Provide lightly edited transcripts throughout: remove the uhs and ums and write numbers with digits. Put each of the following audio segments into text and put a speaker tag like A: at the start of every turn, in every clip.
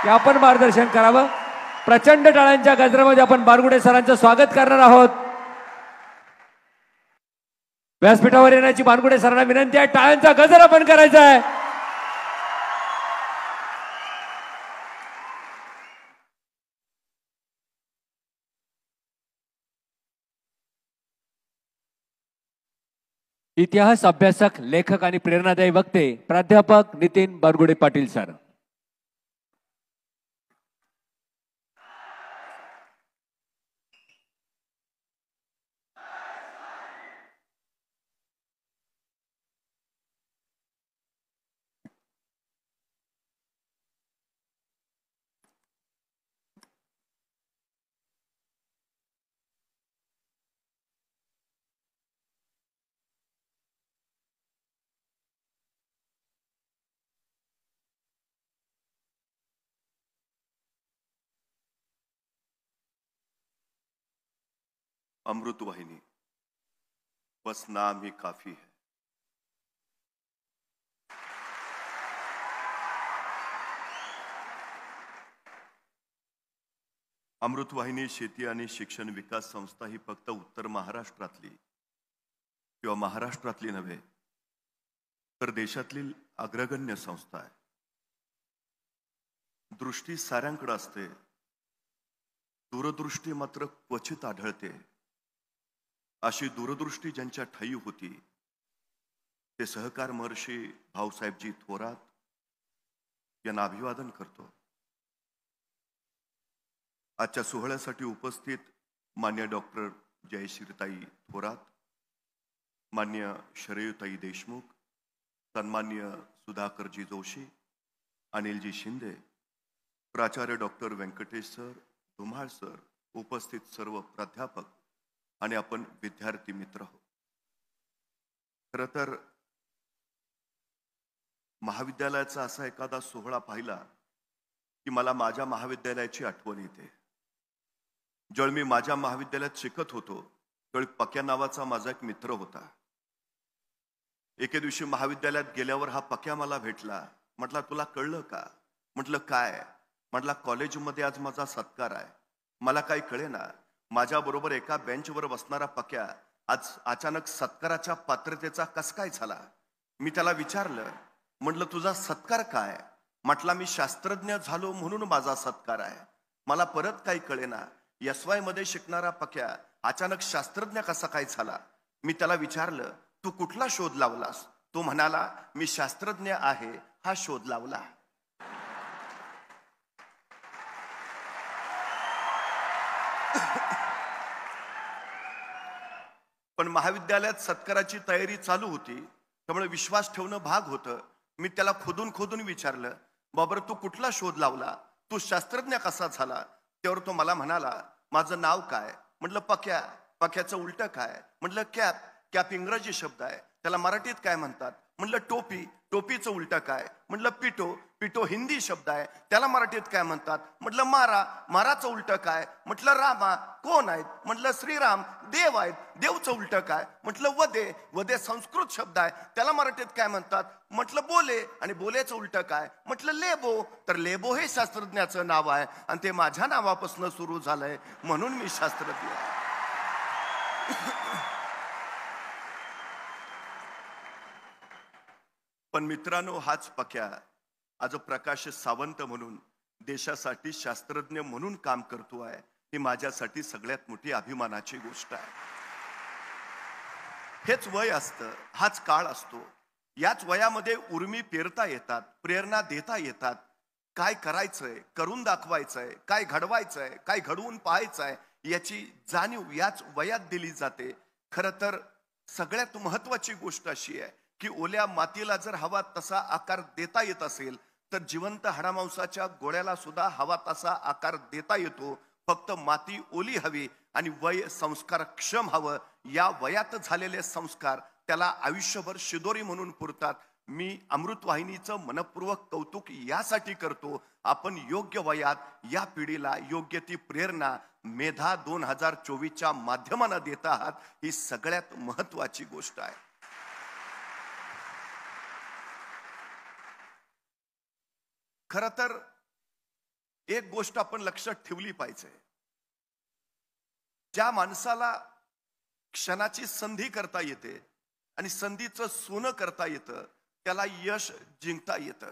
A: की आपण मार्गदर्शन करावं। प्रचंड टाळ्यांच्या गजरामध्ये आपण बारगुडे सरांचं स्वागत करणार आहोत। व्यासपीठावर येण्याची बारगुडे सरांना विनंती आहे, टाळ्यांचा गजर आपण करायचा आहे। इतिहास अभ्यासक, लेखक आणि प्रेरणादायी वक्ते प्राध्यापक नितीन बारगुडे पाटील सर।
B: अमृत वाहिनी, बस नाम ही काफी है। अमृत वाहिनी शेती आणि शिक्षण विकास संस्था ही फक्त उत्तर महाराष्ट्रातली किंवा महाराष्ट्रातली नव्हे, तर देशातील अग्रगण्य संस्था आहे। दृष्टी साऱ्यांकडे असते, दूरदृष्टी मात्र क्वचित आढळते। अशी दूरदृष्टी ज्यांच्या ठायी होती ते सहकार महर्षी भाऊसाहेबजी थोरात यांना अभिवादन करतो। आजच्या सोहळ्यासाठी उपस्थित मान्य डॉक्टर जयश्रीताई थोरात, मान्य शरयूताई देशमुख, सन्मान्य सुधाकरजी जोशी, अनिलजी शिंदे, प्राचार्य doctor Vyankatesh sir, Dhumal sir, उपस्थित सर्व प्राध्यापक आणि आपण विद्यार्थी मित्र हो। खरं तर महाविद्यालयाचा असा एखादा सोहळा पाहिला की मला माझ्या महाविद्यालयाची आठवण येते। ज्यावेळी मी माझ्या महाविद्यालयात शिकत होतो त्यावेळी पक्या नावाचा माझा एक मित्र होता। एके दिवशी महाविद्यालयात गेल्यावर हा पक्या मला भेटला। म्हटला, तुला कळलं का? म्हटलं काय? म्हटला, कॉलेजमध्ये आज माझा सत्कार आहे। मला काही कळेना, माझ्या बरोबर एका बेंचवर बसणारा पक्या आज अचानक सत्काराच्या पात्रतेचा कस काय झाला? मी त्याला विचारलं, म्हटलं तुझा सत्कार काय? म्हटला, मी शास्त्रज्ञ झालो म्हणून माझा सत्कार आहे। मला परत काही कळेना, SY मध्ये शिकणारा पक्या अचानक शास्त्रज्ञ कसा काय झाला? मी त्याला विचारलं, तू कुठला शोध लावलास? तो म्हणाला, मी शास्त्रज्ञ आहे हा शोध लावला। पण महाविद्यालयात सत्काराची तयारी चालू होती, त्यामुळे विश्वास ठेवणं भाग होतं। मी त्याला खोदून खोदून विचारलं, बाबर तू कुठला शोध लावला? तू शास्त्रज्ञ कसा झाला? त्यावर तो मला म्हणाला, माझं नाव काय? म्हटलं पक्या। पक्याचं उलट काय? म्हटलं कॅप। कॅप इंग्रजी शब्द आहे, त्याला मराठीत काय म्हणतात? म्हटलं टोपी। टोपीचं उलट काय? म्हटलं पिटो। पिटो हिंदी शब्द आहे, त्याला मराठीत काय म्हणतात? म्हटलं मारा। माराचं उलट काय? म्हटलं रामा। कोण आहेत? म्हटलं श्रीराम, देव आहेत। देवचं उलट काय? म्हटलं वदे। वदे संस्कृत शब्द आहे, त्याला मराठीत काय म्हणतात? म्हटलं बोले। आणि बोलेचं उलट काय? म्हटलं लेबो। तर लेबो हे शास्त्रज्ञाचं नाव आहे आणि ते माझ्या नावापासून सुरू झालंय, म्हणून मी शास्त्रज्ञ आहे। पण मित्रांनो, हाच पक्या आज प्रकाश सावंत म्हणून देशासाठी शास्त्रज्ञ म्हणून काम करतो आहे, ही माझ्यासाठी सगळ्यात मोठी अभिमानाची गोष्ट आहे। हेच वय असतं, हाच काळ असतो। याच वयामध्ये उर्मी पेरता येतात, प्रेरणा देता येतात। काय करायचंय, करून दाखवायचंय, काय घडवायचंय, काय घडवून पाहायचंय, याची जाणीव याच वयात दिली जाते। खरं तर सगळ्यात महत्वाची गोष्ट अशी आहे की ओल्या मातीला जर हवा तसा आकार देता येत असेल तर जिवंत हाडामांसाच्या गोळ्याला सुद्धा हवा तसा आकार देता येतो। फक्त माती ओली हवी आणि वय संस्कारक्षम हवं। या वयात झालेले संस्कार त्याला आयुष्यभर शिदोरी म्हणून पुरतात। मी अमृत वाहिनीचं मनपूर्वक कौतुक यासाठी करतो, आपण योग्य वयात या पिढीला योग्य ती प्रेरणा मेधा 2024च्या माध्यमाने देत आहात, ही सगळ्यात महत्वाची गोष्ट आहे। खरं तर एक गोष्ट आपण लक्षात ठेवली पाहिजे, ज्या माणसाला क्षणाची संधी करता येते आणि संधीचं सोनं करता येतं त्याला यश जिंकता येतं.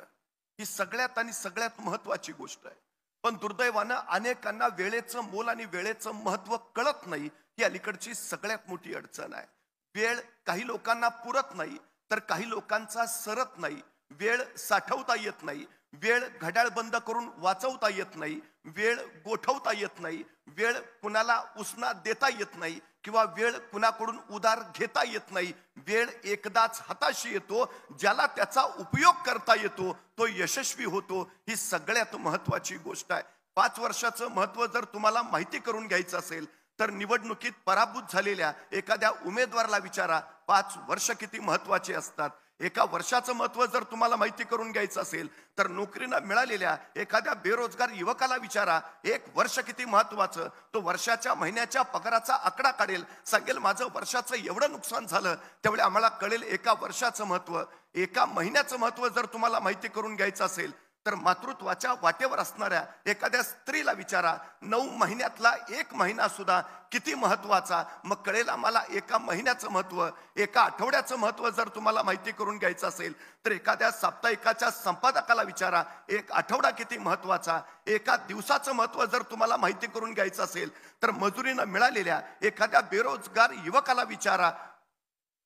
B: ही सगळ्यात आणि सगळ्यात महत्वाची गोष्ट आहे. पण दुर्दैवानं अनेकांना वेळेचं मोल आणि वेळेचं महत्व कळत नाही. ही अलीकडची सगळ्यात मोठी अडचण आहे. वेळ काही लोकांना पुरत नाही, तर काही लोकांचा सरत नाही. वेळ साठवता येत नाही, वेळ घड्याळ बंद करून वाचवता येत नाही, वेळ गोठवता येत नाही, वेळ कुणाला उसना देता येत नाही किंवा वेळ कुणाकडून उधार घेता येत नाही. वेळ एकदाच हाताशी येतो. ज्याला त्याचा उपयोग करता येतो तो यशस्वी होतो. ही सगळ्यात महत्वाची गोष्ट आहे. 5 वर्षाचं महत्व जर तुम्हाला माहिती करून घ्यायचं असेल तर निवडणुकीत पराभूत झालेल्या एखाद्या उमेदवाराला विचारा, 5 वर्ष किती महत्वाचे असतात. एका वर्षाचं महत्व जर तुम्हाला माहिती करून घ्यायचं असेल तर नोकरीला मिळालेल्या एखाद्या बेरोजगार युवकाला विचारा, 1 वर्ष किती महत्वाचं. तो वर्षाच्या महिन्याच्या पगाराचा आकडा काढेल, सांगेल माझं वर्षाचं एवढं नुकसान झालं. त्यावेळी आम्हाला कळेल एका वर्षाचं महत्व. एका महिन्याचं महत्व जर तुम्हाला माहिती करून घ्यायचं असेल तर मातृत्वाच्या वाटेवर असणाऱ्या एखाद्या स्त्रीला विचारा, 9 महिन्यातला 1 महिना सुद्धा किती महत्वाचा. मग कळेल आम्हाला एका महिन्याचं महत्व. एका आठवड्याचं महत्व जर तुम्हाला माहिती करून घ्यायचं असेल तर एखाद्या साप्ताहिकाच्या संपादकाला विचारा, 1 आठवडा किती महत्वाचा. एका दिवसाचं महत्व जर तुम्हाला माहिती करून घ्यायचं असेल तर मजुरीनं मिळालेल्या एखाद्या बेरोजगार युवकाला विचारा,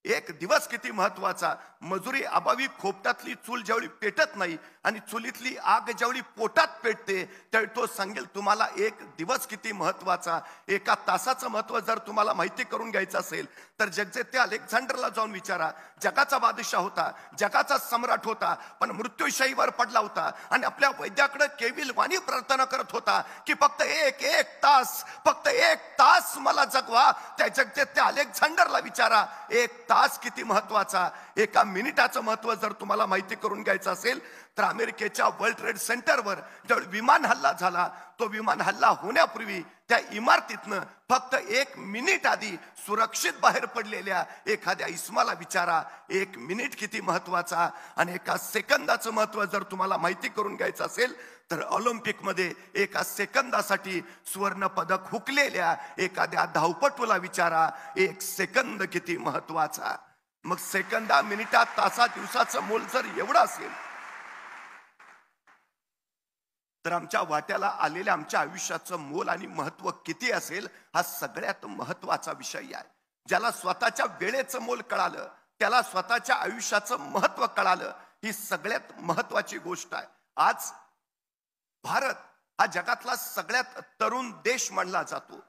B: 1 दिवस किती महत्वाचा. मजुरी अभावी खोपटातली चूल ज्यावेळी पेटत नाही आणि चुलीतली आग ज्यावेळी पोटात पेटते त्यावेळी तो सांगेल तुम्हाला 1 दिवस किती महत्वाचा. एका तासाचं महत्व जर तुम्हाला माहिती करून घ्यायचं असेल तर जगजेते अलेक्झांडरला जाऊन विचारा. जगाचा बादशाह होता, जगाचा सम्राट होता, पण मृत्यूशाहीवर पडला होता आणि आपल्या वैद्याकडे केविलवाणी प्रार्थना करत होता की फक्त एक तास मला जगवा. त्या जगजेते अलेक्झांडरला विचारा, 1 तास किती महत्वाचा. एका मिनिटाचं महत्व जर तुम्हाला माहिती करून घ्यायचं असेल तर अमेरिकेच्या वर्ल्ड ट्रेड सेंटरवर ज्यावेळी विमान हल्ला झाला, तो विमान हल्ला होण्यापूर्वी त्या इमारतीतनं फक्त 1 मिनिट आधी सुरक्षित बाहेर पडलेल्या एखाद्या इस्माला विचारा, 1 मिनिट किती महत्वाचा. आणि एका सेकंदाचं महत्व जर तुम्हाला माहिती करून घ्यायचं असेल तर ऑलिम्पिक मध्ये एका सेकंदासाठी सुवर्ण पदक हुकलेल्या एखाद्या धावपटूला विचारा, 1 सेकंद किती महत्वाचा. मग सेकंदा, मिनिटात, तासा, दिवसाचं मोल जर एवढं असेल तर आमच्या वाट्याला आलेल्या आमच्या आयुष्याचं मोल आणि महत्व किती असेल हा सगळ्यात महत्वाचा विषय आहे. ज्याला स्वतःच्या वेळेचं मोल कळालं, त्याला स्वतःच्या आयुष्याचं महत्व कळालं. ही सगळ्यात महत्वाची गोष्ट आहे. आज भारत हा जगातला सगळ्यात तरुण देश मानला जातो.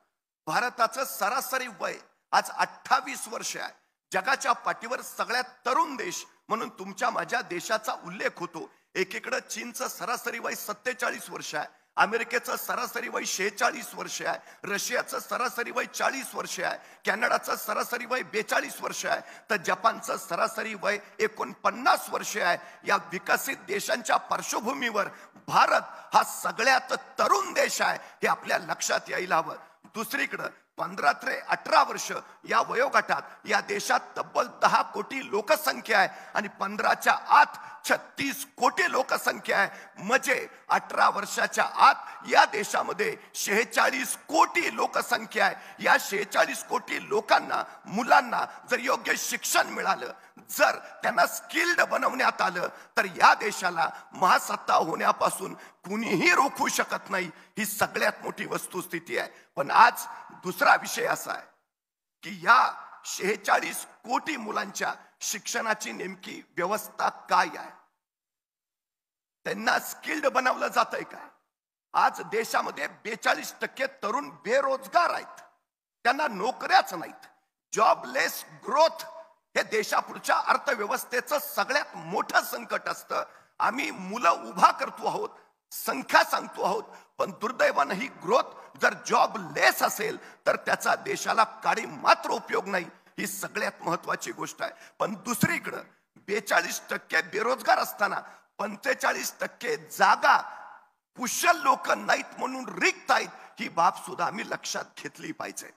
B: भारताचं सरासरी वय आज 28 वर्ष आहे. जगाच्या पाठीवर सगळ्यात तरुण देश म्हणून तुमच्या माझ्या देशाचा उल्लेख होतो. एकीकडे चीनचं सरासरी वय 47 वर्ष आहे, अमेरिकेचं सरासरी वय 46 वर्ष आहे, रशियाचं सरासरी वय 40 वर्ष आहे, कॅनडाचं सरासरी वय 42 वर्ष आहे, तर जपानचं सरासरी वय 49 वर्ष आहे. या विकसित देशांच्या पार्श्वभूमीवर भारत हा सगळ्यात तरुण देश आहे हे आपल्या लक्षात यायला हवं. दुसरीकडे 15 ते 18 वर्ष या वयोगटात या देशात तब्बल 10 कोटी लोकसंख्या आहे आणि 15च्या आत 36 कोटी लोकसंख्या आहे. म्हणजे 18 वर्षाच्या आत या देशामध्ये 46 कोटी लोकसंख्या आहे. या 46 कोटी लोकांना, मुलांना जर योग्य शिक्षण मिळालं, जर त्यांना स्किल्ड बनवण्यात आलं तर या देशाला महासत्ता होण्यापासून कुणीही रोखू शकत नाही. ही सगळ्यात मोठी वस्तुस्थिती आहे. पण आज दुसरा विषय असा आहे की या 46 कोटी मुलांच्या शिक्षणाची नेमकी व्यवस्था काय आहे? त्यांना स्किल्ड बनवलं जातंय काय? आज देशामध्ये 42% तरुण बेरोजगार आहेत, त्यांना नोकऱ्याच नाहीत. जॉबलेस ग्रोथ हे देशापुढच्या अर्थव्यवस्थेचं सगळ्यात मोठं संकट असतं. आम्ही मुलं उभा करतो आहोत, संख्या सांगतो आहोत, पण दुर्दैवानं ही ग्रोथ जर जॉबलेस असेल तर त्याचा देशाला काही मात्र उपयोग नाही. ही सगळ्यात महत्वाची गोष्ट आहे. पण दुसरीकडे 42% बेरोजगार असताना 45% जागा कुशल लोक नाहीत म्हणून रिक्त आहेत. ही बाब सुद्धा आम्ही लक्षात घेतली पाहिजे.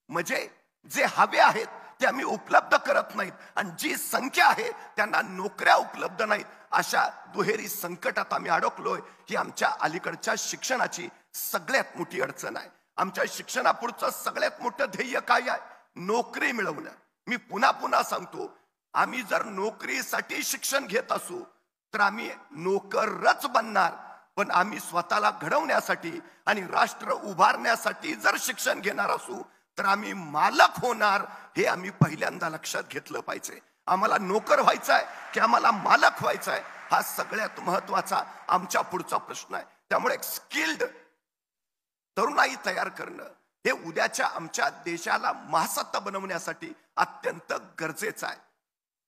B: म्हणजे जे हवे आहेत ते आम्ही उपलब्ध करत नाहीत आणि जी संख्या आहे त्यांना नोकऱ्या उपलब्ध नाहीत. अशा दुहेरी संकटात आम्ही अडकलोय. ही आमच्या अलीकडच्या शिक्षणाची सगळ्यात मोठी अडचण आहे. आमच्या शिक्षणापुढचं सगळ्यात मोठं ध्येय काय आहे? नोकरी मिळवणं. मी पुन्हा पुन्हा सांगतो, आम्ही जर नोकरीसाठी शिक्षण घेत असू तर आम्ही नोकरच बनणार. पण आम्ही स्वतःला घडवण्यासाठी आणि राष्ट्र उभारण्यासाठी जर शिक्षण घेणार असू तर आम्ही मालक होणार. हे आम्ही पहिल्यांदा लक्षात घेतलं पाहिजे. आम्हाला नोकर व्हायचं आहे की आम्हाला मालक व्हायचं आहे, हा सगळ्यात महत्वाचा आमच्या पुढचा प्रश्न आहे. त्यामुळे एक स्किल्ड तरुणाई तयार करणं हे उद्याच्या आमच्या देशाला महासत्ता बनवण्यासाठी अत्यंत गरजेचं आहे.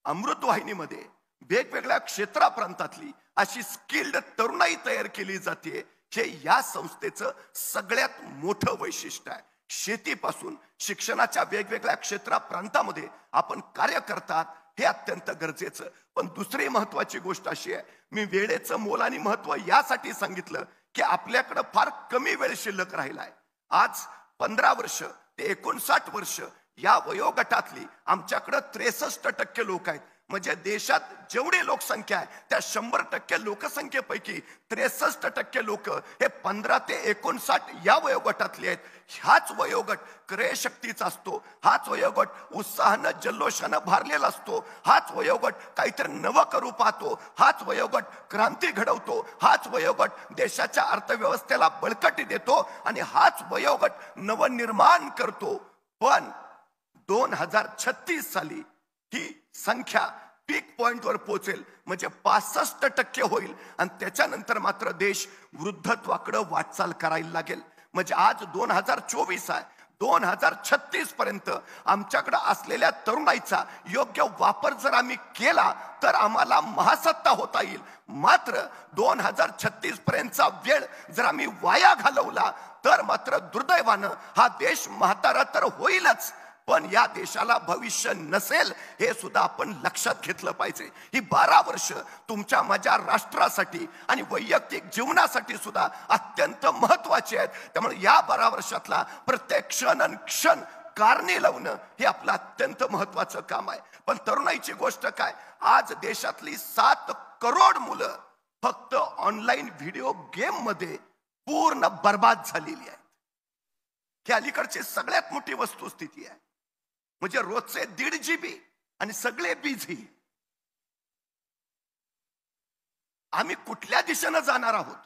B: अमृत वाहिनीमध्ये वेगवेगळ्या क्षेत्राप्रांतातली अशी स्किल्ड तरुणाई तयार केली जाते. हे या संस्थेचं सगळ्यात मोठं वैशिष्ट्य आहे. शेतीपासून शिक्षणाच्या वेगवेगळ्या क्षेत्राप्रांतामध्ये आपण कार्य करतात, हे अत्यंत गरजेचं. पण दुसरी महत्वाची गोष्ट अशी आहे, मी वेळेचं मोल आणि महत्व यासाठी सांगितलं की आपल्याकडं फार कमी वेळ शिल्लक राहिला आहे. आज 15 वर्ष ते 59 वर्ष या वयोगटातली आमच्याकडं 63% लोक आहेत. म्हणजे देशात जेवढी लोकसंख्या आहे त्या 100% लोकसंख्येपैकी 63% लोक हे 15 ते 59 या वयोगटातले आहेत. हाच वयोगट क्रयशक्तीचा असतो, हाच वयोगट उत्साहानं जल्लोषानं भारलेला असतो, हाच वयोगट काहीतरी नवं करू पाहतो, हाच वयोगट क्रांती घडवतो, हाच वयोगट देशाच्या अर्थव्यवस्थेला बळकटी देतो आणि हाच वयोगट नवनिर्माण करतो. पण 2036 साली ही संख्या पीक पॉइंट वर पोहोचेल, म्हणजे 65% होईल आणि त्याच्यानंतर मात्र देश वृद्धत्वाकडे वाटचाल करायला लागेल. म्हणजे आज 2024 आहे, 2036 पर्यंत आमच्याकडे असलेल्या तरुणाईचा योग्य वापर जर आम्ही केला तर आम्हाला महासत्ता होता येईल. मात्र 2036 पर्यंतचा वेळ जर आम्ही वाया घालवला तर मात्र दुर्दैवानं हा देश म्हातारा तर होईलच, पण या देशाला भविष्य नसेल, हे सुद्धा आपण लक्षात घेतलं पाहिजे. ही 12 वर्ष तुमच्या माझ्या राष्ट्रासाठी आणि वैयक्तिक जीवनासाठी सुद्धा अत्यंत महत्वाची आहेत. त्यामुळे या 12 वर्षातला प्रत्येक क्षण कारणे लावणं हे आपलं अत्यंत महत्वाचं काम आहे. पण तरुणाईची गोष्ट काय, आज देशातली 7 करोड मुलं फक्त ऑनलाईन व्हिडिओ गेम मध्ये पूर्ण बर्बाद झालेली आहेत. ही अलीकडची सगळ्यात मोठी वस्तुस्थिती आहे. म्हणजे रोजचे 1.5 GB आणि सगळे बिझी. आम्ही कुठल्या दिशेनं जाणार आहोत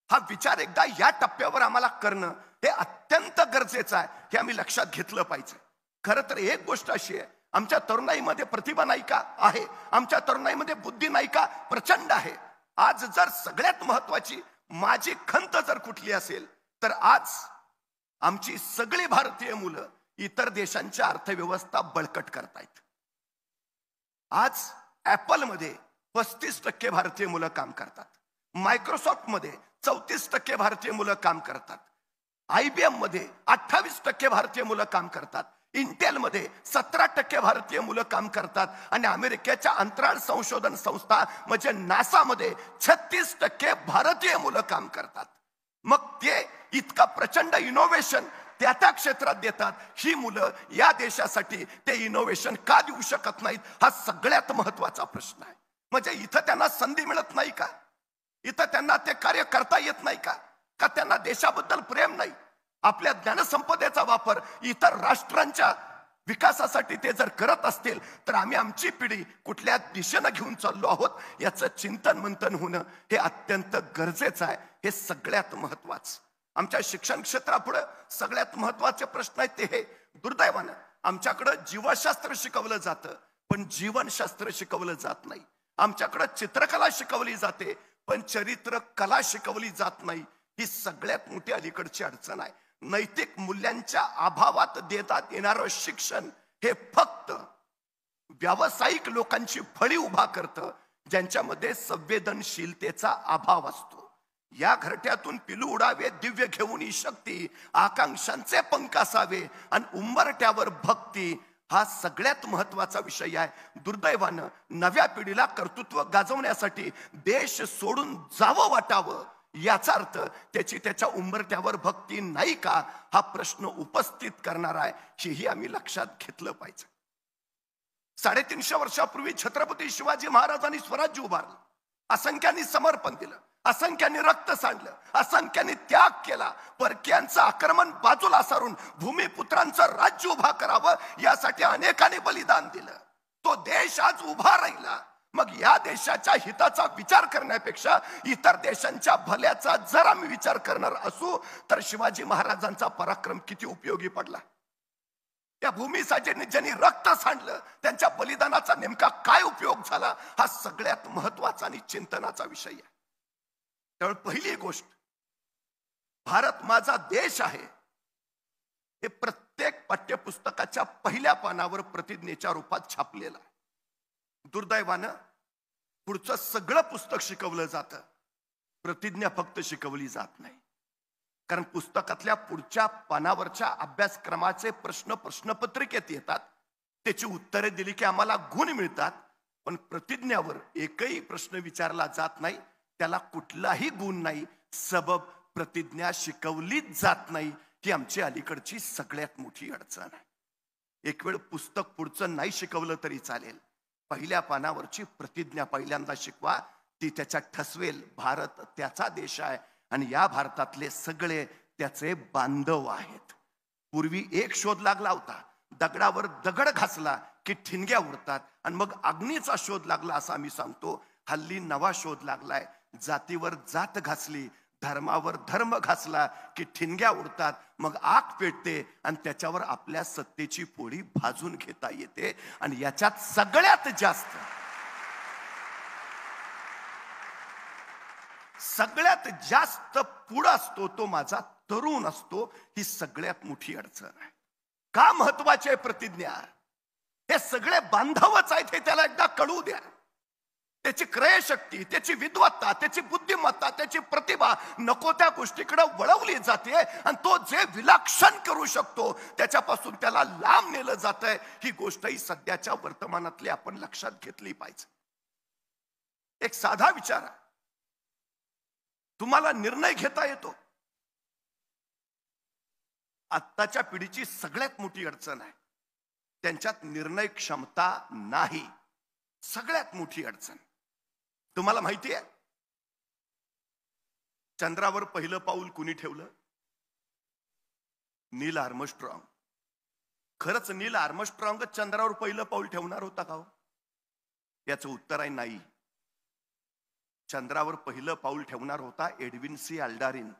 B: हा विचार एकदा या टप्प्यावर आम्हाला करणं हे अत्यंत गरजेचं आहे. हे आम्ही लक्षात घेतलं पाहिजे. खरं तर एक गोष्ट अशी आहे, आमच्या तरुणाईमध्ये प्रतिभा नाही का? आहे. आमच्या तरुणाईमध्ये बुद्धी नाही का? प्रचंड आहे. आज जर सगळ्यात महत्वाची माझी खंत जर कुठली असेल तर आज आमची सगळी भारतीय मुलं इतर देशांच्या अर्थव्यवस्था बळकट करतायत. आज ऍपल मध्ये 35% भारतीय मुलं काम करतात, मायक्रोसॉफ्ट मध्ये 34% भारतीय मुलं काम करतात, IBM मध्ये 28% भारतीय मुलं काम करतात, इंटेल मध्ये 17% भारतीय मुलं काम करतात आणि अमेरिकेच्या अंतराळ संशोधन संस्था म्हणजे नासा मध्ये 36% भारतीय मुलं काम करतात. मग ते इतका प्रचंड इनोव्हेशन त्या त्या क्षेत्रात देतात. ही मुलं या देशासाठी ते इनोव्हेशन का देऊ शकत नाहीत हा सगळ्यात महत्वाचा प्रश्न आहे. म्हणजे इथं त्यांना संधी मिळत नाही का? इथं त्यांना ते कार्य करता येत नाही का? का त्यांना देशाबद्दल प्रेम नाही? आपल्या ज्ञानसंपदेचा वापर इतर राष्ट्रांच्या विकासासाठी ते जर करत असतील तर आम्ही आमची पिढी कुठल्या दिशेनं घेऊन चाललो आहोत याचं चिंतन मंथन होणं हे अत्यंत गरजेचं आहे. हे सगळ्यात महत्वाचं. आमच्या शिक्षण क्षेत्रापुढे सगळ्यात महत्वाचे प्रश्न आहेत ते हे. दुर्दैवानं आमच्याकडं जीवशास्त्र शिकवलं जातं पण जीवनशास्त्र शिकवलं जात नाही. आमच्याकडं चित्रकला शिकवली जाते पण चरित्र कला शिकवली जात नाही. ही सगळ्यात मोठी अलीकडची अडचण आहे. नैतिक मूल्यांच्या अभावात देण्यात येणारं शिक्षण हे फक्त व्यावसायिक लोकांची फळी उभा करतं ज्यांच्यामध्ये संवेदनशीलतेचा अभाव असतो. या घरट्यातून पिलू उडावे दिव्य घेऊन ही शक्ती, आकांक्षांचे पंख असावे आणि उंबरट्यावर भक्ती, हा सगळ्यात महत्वाचा विषय आहे. दुर्दैवानं नव्या पिढीला कर्तृत्व गाजवण्यासाठी देश सोडून जावं वाटावं याचा अर्थ त्याची त्याच्या उंबरट्यावर भक्ती नाही का हा प्रश्न उपस्थित करणार आहे. हेही आम्ही लक्षात घेतलं पाहिजे. 350 वर्षापूर्वी छत्रपती शिवाजी महाराजांनी स्वराज्य उभारलं, असंख्यांनी समर्पण दिलं, असंख्यांनी रक्त सांडलं, असंख्यांनी त्याग केला, परक्यांचं आक्रमण बाजूला सारून भूमिपुत्रांचं राज्य उभा करावं यासाठी अनेकांनी बलिदान दिलं. तो देश आज उभा राहिला. मग या देशाच्या हिताचा विचार करण्यापेक्षा इतर देशांच्या भल्याचा जर आम्ही विचार करणार असू तर शिवाजी महाराजांचा पराक्रम किती उपयोगी पडला. त्या भूमीसाठी ज्यांनी रक्त सांडलं त्यांच्या बलिदानाचा नेमका काय उपयोग झाला हा सगळ्यात महत्वाचा आणि चिंतनाचा विषय आहे. त्यामुळे पहिली गोष्ट, भारत माझा देश आहे हे प्रत्येक पाठ्यपुस्तकाच्या पहिल्या पानावर प्रतिज्ञेच्या रूपात छापलेलं आहे. दुर्दैवानं पुढचं सगळं पुस्तक शिकवलं जातं, प्रतिज्ञा फक्त शिकवली जात नाही. कारण पुस्तकातल्या पुढच्या पानावरच्या अभ्यासक्रमाचे प्रश्नपत्रिकेत येतात, त्याची उत्तरे दिली की आम्हाला गुण मिळतात, पण प्रतिज्ञावर एकही प्रश्न विचारला जात नाही, त्याला कुठलाही गुण नाही. सबब प्रतिज्ञा शिकवलीच जात नाही ही आमची अलीकडची सगळ्यात मोठी अडचण आहे. एक वेळ पुस्तक पुढचं नाही शिकवलं तरी चालेल, पहिल्या पानावरची प्रतिज्ञा पहिल्यांदा शिकवा, ती त्याच्यात ठसवेल. भारत त्याचा देश आहे आणि या भारतातले सगळे त्याचे बांधव आहेत. पूर्वी एक शोध लागला होता, दगडावर दगड घासला की ठिणग्या उडतात, आणि मग अग्नीचा शोध लागला असं आम्ही सांगतो. हल्ली नवा शोध लागलाय, जातीवर जात घासली, धर्मावर धर्म घासला की ठिणग्या उडतात, मग आग पेटते आणि त्याच्यावर आपल्या सत्तेची पोळी भाजून घेता येते. आणि याच्यात सगळ्यात जास्त पुढं असतो तो माझा तरुण असतो. ही सगळ्यात मोठी अडचण आहे. का महत्वाची आहे प्रतिज्ञा? हे सगळे बांधवच आहेत हे त्याला एकदा कळू द्या. त्याची क्रयशक्ती, त्याची विद्वत्ता, त्याची बुद्धिमत्ता, त्याची प्रतिभा नको त्या गोष्टीकडे वळवली जाते आणि तो जे विलक्षण करू शकतो त्याच्यापासून त्याला लांब नेलं जात आहे. ही गोष्टही सध्याच्या वर्तमानातली आपण लक्षात घेतली पाहिजे. एक साधा विचार आहे, तुम्हाला निर्णय घेता येतो? आत्ताच्या पिढीची सगळ्यात मोठी अडचण आहे, त्यांच्यात निर्णय क्षमता नाही. सगळ्यात मोठी अडचण. तुम्हाला माहिती आहे चंद्रावर पहिलं पाऊल कुणी ठेवलं? नील आर्मस्ट्रॉंग. खरंच नील आर्मस्ट्रॉंग चंद्रावर पहिलं पाऊल ठेवणार होता का? याचं उत्तर आहे नाही. चंद्रावर पहिलं पाऊल ठेवणार होता एडविन सी अल्डारिन.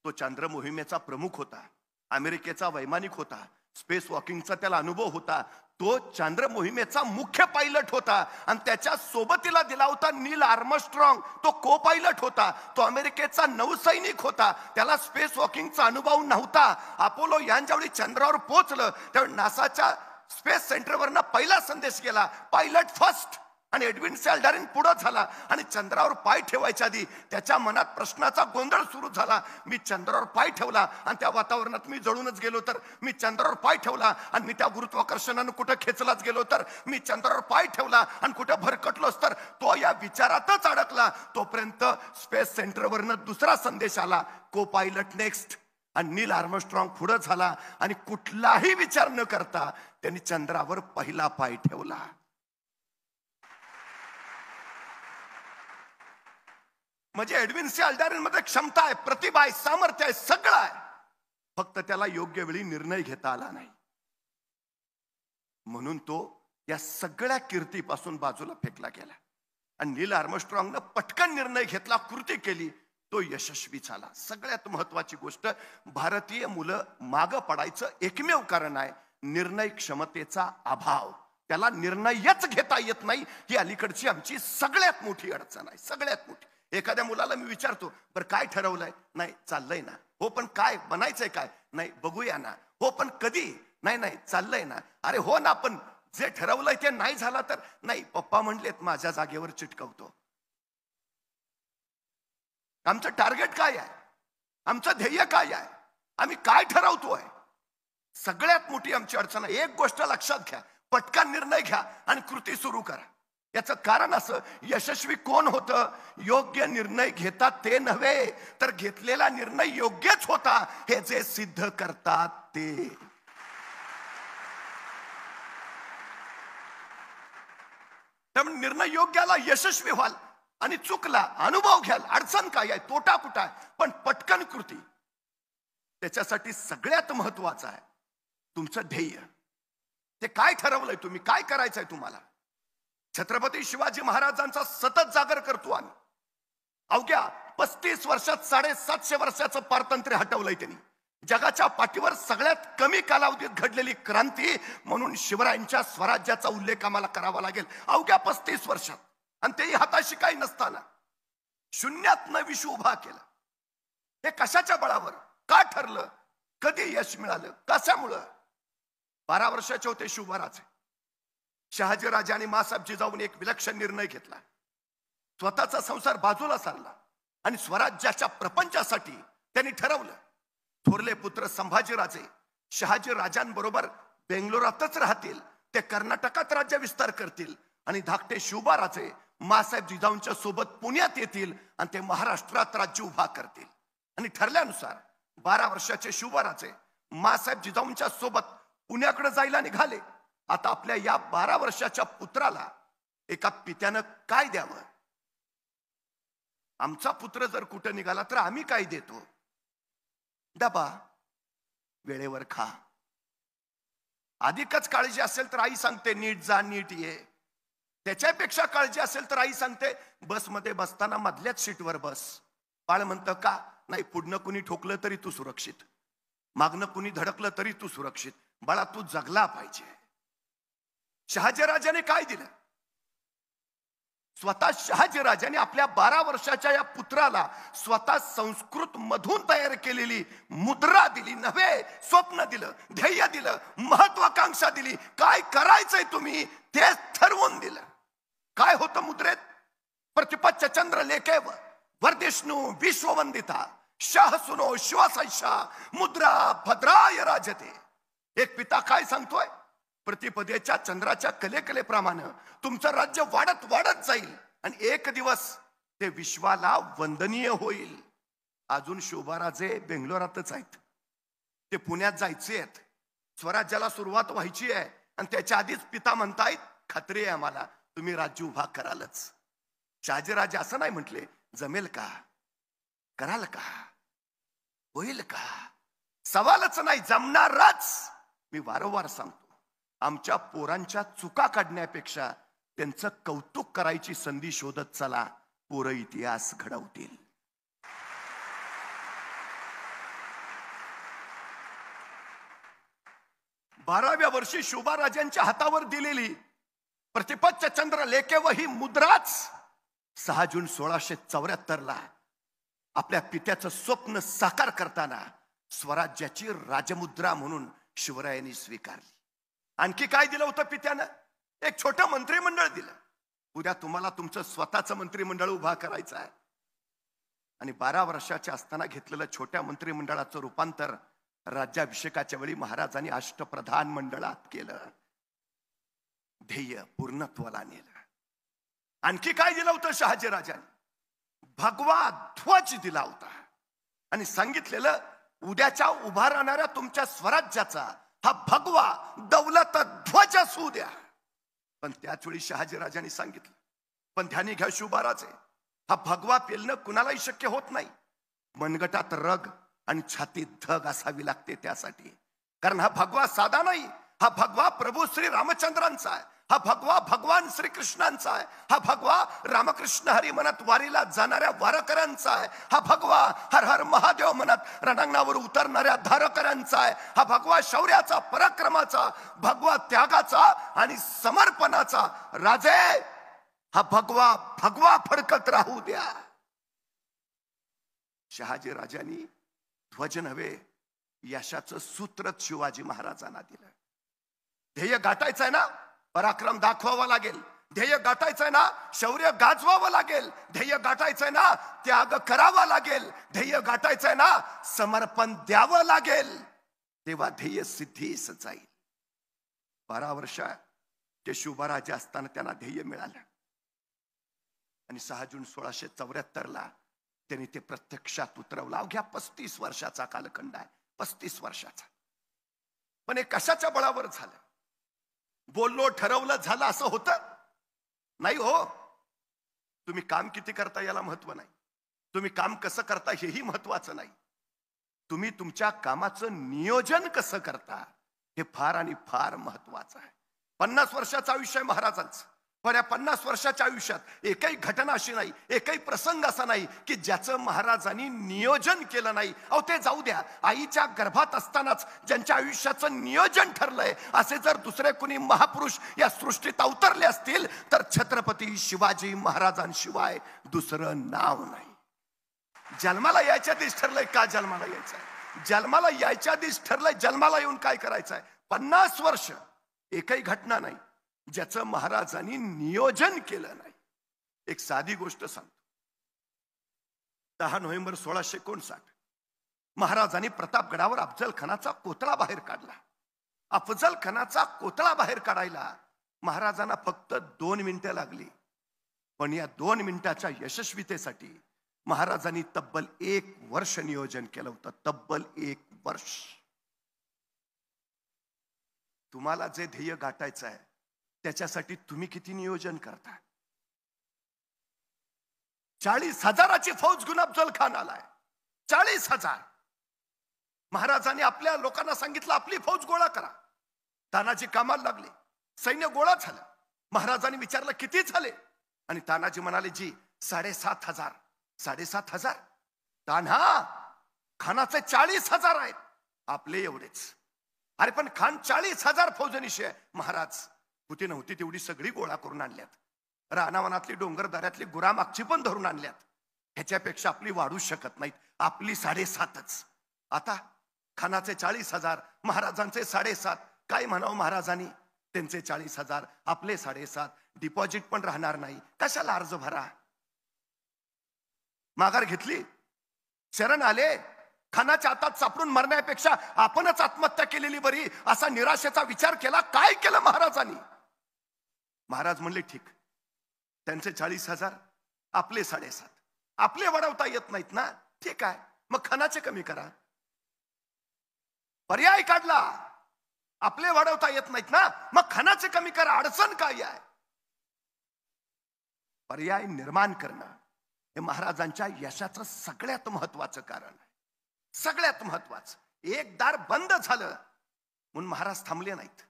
B: तो चंद्र मोहिमेचा प्रमुख होता, अमेरिकेचा वैमानिक होता, स्पेस वॉकिंगचा त्याला अनुभव होता. तो चंद्र मोहिमेचा मुख्य पायलट होता आणि त्याच्या सोबतीला दिला होता नील आर्मस्ट्रॉंग. तो को पायलट होता, तो अमेरिकेचा नौसैनिक होता, त्याला स्पेस वॉकिंगचा अनुभव नव्हता. अपोलो यान ज्यावेळी चंद्रावर पोहोचलं त्यावेळी नासाच्या स्पेस सेंटरवरनं पहिला संदेश गेला, पायलट फर्स्ट. आणि एडविन सी अल्डारिन पुढे झाला आणि चंद्रावर पाय ठेवायच्या आधी त्याच्या मनात प्रश्नाचा गोंधळ सुरू झाला. मी चंद्रावर पाय ठेवला आणि त्या वातावरणात मी जळूनच गेलो तर? मी चंद्रावर पाय ठेवला आणि मी त्या गुरुत्वाकर्षणानं कुठं खेचलाच गेलो तर? मी चंद्रावर पाय ठेवला आणि कुठं भरकटलोच तर? तो या विचारातच अडकला. तोपर्यंत स्पेस सेंटरवरनं दुसरा संदेश आला, को पायलट नेक्स्ट. आणि नील आर्मस्ट्रॉंग पुढे झाला आणि कुठलाही विचार न करता त्यांनी चंद्रावर पहिला पाय ठेवला. म्हणजे एडविन सी अल्डारिन मध्ये क्षमता आहे, प्रतिभा आहे, सामर्थ्य आहे, सगळं आहे, फक्त त्याला योग्य वेळी निर्णय घेता आला नाही. म्हणून तो या सगळ्या कीर्तीपासून बाजूला फेकला गेला. आणि नील आर्मस्ट्रॉंगनं पटकन निर्णय घेतला, कृती केली, तो यशस्वी झाला. सगळ्यात महत्वाची गोष्ट, भारतीय मुलं मागं पडायचं एकमेव कारण आहे निर्णय क्षमतेचा अभाव. त्याला निर्णयच घेता येत नाही. ही अलीकडची आमची सगळ्यात मोठी अडचण आहे, सगळ्यात मोठी. एखाद्या मुलाला मी विचारतो, बरं काय ठरवलंय? नाही, चाललंय ना. हो पण काय बनायचंय? काय? नाही, बघूया ना. हो पण कधी? नाही नाही, चाललंय ना. अरे हो ना, पण जे ठरवलंय ते नाही झालं तर? नाही, पप्पा म्हणलेत माझ्या जागेवर चिटकवतो. आमचं टार्गेट काय आहे? आमचं ध्येय काय आहे? आम्ही काय ठरवतोय? सगळ्यात मोठी आमची अडचण आहे. एक गोष्ट लक्षात घ्या, पटकन निर्णय घ्या आणि कृती सुरू करा. याचं कारण असं, यशस्वी कोण होतं? योग्य निर्णय घेतात ते नव्हे, तर घेतलेला निर्णय योग्यच होता हे जे सिद्ध करतात ते. त्यामुळे निर्णय योग्य आला, यशस्वी व्हाल, आणि चुकला अनुभव घ्याल, अडचण काय आहे, तोटा कुठं आहे, पण पटकन कृती. त्याच्यासाठी सगळ्यात महत्वाचं आहे तुमचं ध्येय. ते काय ठरवलंय तुम्ही, काय करायचंय तुम्हाला. छत्रपती शिवाजी महाराजांचा सतत जागर करतो आम्ही. अवघ्या 35 वर्षात 750 वर्षाचं पारतंत्र्य हटवलंय त्यांनी. जगाच्या पाठीवर सगळ्यात कमी कालावधीत घडलेली क्रांती म्हणून शिवरायांच्या स्वराज्याचा उल्लेख आम्हाला करावा लागेल. अवघ्या 35 वर्षात, आणि तेही हाताशी काही नसताना शून्यातनं विश्व उभा केला. हे कशाच्या बळावर, का ठरलं, कधी यश मिळालं, कशामुळं. 12 वर्षाचे होते शिवराज. शहाजीराजे आणि मासाहेब जिजाऊन एक विलक्षण निर्णय घेतला. स्वतःचा संसार बाजूला सारला आणि स्वराज्याच्या प्रपंचासाठी त्यांनी ठरवलं थोरले पुत्र संभाजीराजे शहाजी राजांबरोबर बेंगलोरातच राहतील, ते कर्नाटकात राज्य विस्तार करतील, आणि धाकटे शिवबाराजे मासाहेब जिजाऊंच्या सोबत पुण्यात येतील आणि ते महाराष्ट्रात राज्य उभा करतील. आणि ठरल्यानुसार 12 वर्षाचे शिवबाराजे मासाहेब जिजाऊंच्या सोबत पुण्याकडे जायला निघाले. आता आपल्या या 12 वर्षाच्या पुत्राला एका पित्यानं काय द्यावं. आमचा पुत्र जर कुठे निघाला तर आम्ही काय देतो. डबा वेळेवर खा. अधिकच काळजी असेल तर आई सांगते नीट जा नीट ये. त्याच्यापेक्षा काळजी असेल तर आई सांगते बसमध्ये बसताना मधल्याच सीटवर बस. बाळ म्हणतं का, नाही पुढनं कुणी ठोकलं तरी तू सुरक्षित, मागणं कुणी धडकलं तरी तू सुरक्षित, बाळा तू जगला पाहिजे. शहाजीराजाने काय दिलं. स्वतः शहाजीराजाने आपल्या 12 वर्षाच्या या पुत्राला स्वतः संस्कृत मधून तयार केलेली मुद्रा दिली. नव्हे, स्वप्न दिलं, ध्येय दिलं, महत्वाकांक्षा दिली. काय करायचंय तुम्ही ते ठरवून दिलं. काय होतं मुद्रेत, प्रतिपच्च चंद्र लेखेव वर्धिष्णू विश्ववंदिता शाह सुनो शिवासाईशा मुद्रा भद्राय राजते. एक पिता काय सांगतोय, प्रतिपदेच्या चंद्राच्या कलेकलेप्रमाणे तुमचं राज्य वाढत वाढत जाईल आणि एक दिवस ते विश्वाला वंदनीय होईल. अजून शिवबाराजे बेंगलोरातच आहेत, ते पुण्यात जायचे आहेत, स्वराज्याला सुरुवात व्हायची आहे, आणि त्याच्या आधीच पिता म्हणतायत खात्री आहे आम्हाला तुम्ही राज्य उभा करालच. शहाजीराजे असं नाही म्हटले जमेल का, कराल का, होईल का. सवालच नाही, जमणारच. मी वारंवार सांगतो आमच्या पोरांच्या चुका काढण्यापेक्षा त्यांचं कौतुक करायची संधी शोधत चला, पोरं इतिहास घडवतील. बाराव्या वर्षी शिवबाराजांच्या हातावर दिलेली प्रतिपच्च चंद्र लेखेव ही मुद्राच 6 जून 1674 आपल्या पित्याचं स्वप्न साकार करताना स्वराज्याची राजमुद्रा म्हणून शिवरायांनी स्वीकारली. आणखी काय दिलं होतं पित्यानं, एक छोटं मंत्रिमंडळ दिलं. उद्या तुम्हाला तुमचं स्वतःचं मंत्रिमंडळ उभा करायचं आहे. आणि 12 वर्षाच्या असताना घेतलेलं छोट्या मंत्रिमंडळाचं रूपांतर राज्याभिषेकाच्या वेळी महाराजांनी अष्टप्रधान मंडळात केलं. ध्येय पूर्णत्वाला नेलं. आणखी काय दिलं होतं शहाजीराजांनी, भगवा ध्वज दिला होता आणि सांगितलेलं उद्याच्या उभा राहणाऱ्या तुमच्या स्वराज्याचा हा भगवा दौलत ध्वज असू द्या. पण त्याच वेळी शहाजीराजांनी सांगितलं पण ध्यानी घ्या शिवबाराजे, हा भगवा पेलणं कुणालाही शक्य होत नाही. मनगटात रग आणि छातीत धग असावी लागते त्यासाठी. कारण हा भगवा साधा नाही, हा भगवा प्रभू श्री रामचंद्रांचा आहे, हा भगवा भगवान श्रीकृष्णांचा आहे, हा भगवा रामकृष्ण हरी म्हणत वारीला जाणाऱ्या वारकऱ्यांचा आहे, हा भगवा हर हर महादेव म्हणत रणांगणावर उतरणाऱ्या धारकऱ्यांचा आहे, हा भगवा शौर्याचा, पराक्रमाचा, भगवा त्यागाचा आणि समर्पणाचा. राजे, हा भगवा भगवा फडकत राहू द्या. शहाजी राजांनी ध्वज नव्हे यशाचं सूत्रच शिवाजी महाराजांना दिलं. ध्येय गाठायचंय ना, पराक्रम दाखवावा लागेल. ध्येय गाठायचंय ना, शौर्य गाजवावं लागेल. ध्येय गाठायचंय ना, त्याग करावा लागेल. ध्येय गाठायचंय ना, समर्पण द्यावं लागेल. तेव्हा ध्येय सिद्धीस जाईल. 12 वर्षात ते शिवबाराजे असताना त्यांना ध्येय मिळालं आणि 6 जून 1674 त्यांनी ते प्रत्यक्षात उतरवलं. अवघ्या 35 वर्षाचा कालखंड आहे, 35 वर्षाचा. पण हे कशाच्या बळावर झालं, बोललो ठरवलं झालं असं होतं नाही हो. तुम्ही काम किती करता याला महत्व नाही, तुम्ही काम कसं करता हेही महत्वाचं नाही. तुम्ही तुमच्या कामाचं नियोजन कसं करता हे फार आणि फार महत्वाचं आहे. 50 वर्षाचं आयुष्य आहे महाराजांचं, पण या 50 वर्षाच्या आयुष्यात एकही घटना अशी नाही, एकही प्रसंग असा नाही की ज्याचं महाराजांनी नियोजन केलं नाही. अहो ते जाऊ द्या, आईच्या गर्भात असतानाच ज्यांच्या आयुष्याचं नियोजन ठरलंय असे जर दुसरे कुणी महापुरुष या सृष्टीत अवतरले असतील तर छत्रपती शिवाजी महाराजांशिवाय दुसरं नाव नाही. जन्माला यायच्या दिवशी ठरलंय का जन्माला यायचंय, जन्माला यायच्या आधीच ठरलंय जन्माला येऊन काय करायचंय. 50 वर्ष एकही घटना नाही ज्याचं महाराजांनी नियोजन केलं नाही. एक साधी गोष्ट सांगतो. 10 नोव्हेंबर 1659 महाराजांनी प्रतापगडावर अफजल खानाचा कोतळा बाहेर काढला. अफजल खानाचा कोतळा बाहेर काढायला महाराजांना फक्त 2 मिनिटं लागली, पण या 2 मिनिटाच्या यशस्वीतेसाठी महाराजांनी तब्बल 1 वर्ष नियोजन केलं होतं. तब्बल 1 वर्ष. तुम्हाला जे ध्येय गाठायचं आहे त्याच्यासाठी तुम्ही किती नियोजन करता. 40,000ची फौज घेऊन अफजल खान आलाय. 40,000. महाराजांनी आपल्या लोकांना सांगितलं आपली फौज गोळा करा. तानाजी कामाला लागले, सैन्य गोळा झालं. महाराजांनी विचारलं किती झाले, आणि तानाजी म्हणाले जी 7,500. 7,500? तान्हा, खानाचे 40,000 आहेत, आपले एवढेच. अरे पण खान 40,000 फौजनिशी आहे. महाराज होती नव्हती तेवढी सगळी गोळा करून आणल्यात. रानावनातली डोंगरदऱ्यातली गुरामागची पण धरून आणल्यात. ह्याच्यापेक्षा आपली वाढू शकत नाहीत. आपली 7,500. आता खानाचे 40,000, महाराजांचे 7,500. काय म्हणावं महाराजांनी, त्यांचे 40,000, आपले 7,500. डिपॉझिट पण राहणार नाही, कशाला अर्ज भरा. माघार घेतली, शरण आले. खानाच्या हातात सापडून मरण्यापेक्षा आपणच आत्महत्या केलेली बरी असा निराशेचा विचार केला. काय केलं महाराजांनी. महाराज म्हणले ठीक, त्यांचे 40,000, आपले 7,500. आपले वाढवता येत नाहीत ना, ठीक आहे, मग खानाचे कमी करा. पर्याय काढला. आपले वाढवता येत नाहीत ना, मग खानाचे कमी करा. अडचण काय आहे. पर्याय निर्माण करणं हे महाराजांच्या यशाचं सगळ्यात महत्वाचं कारण आहे. सगळ्यात महत्वाचं. एक दार बंद झालं म्हणून महाराज थांबले नाहीत,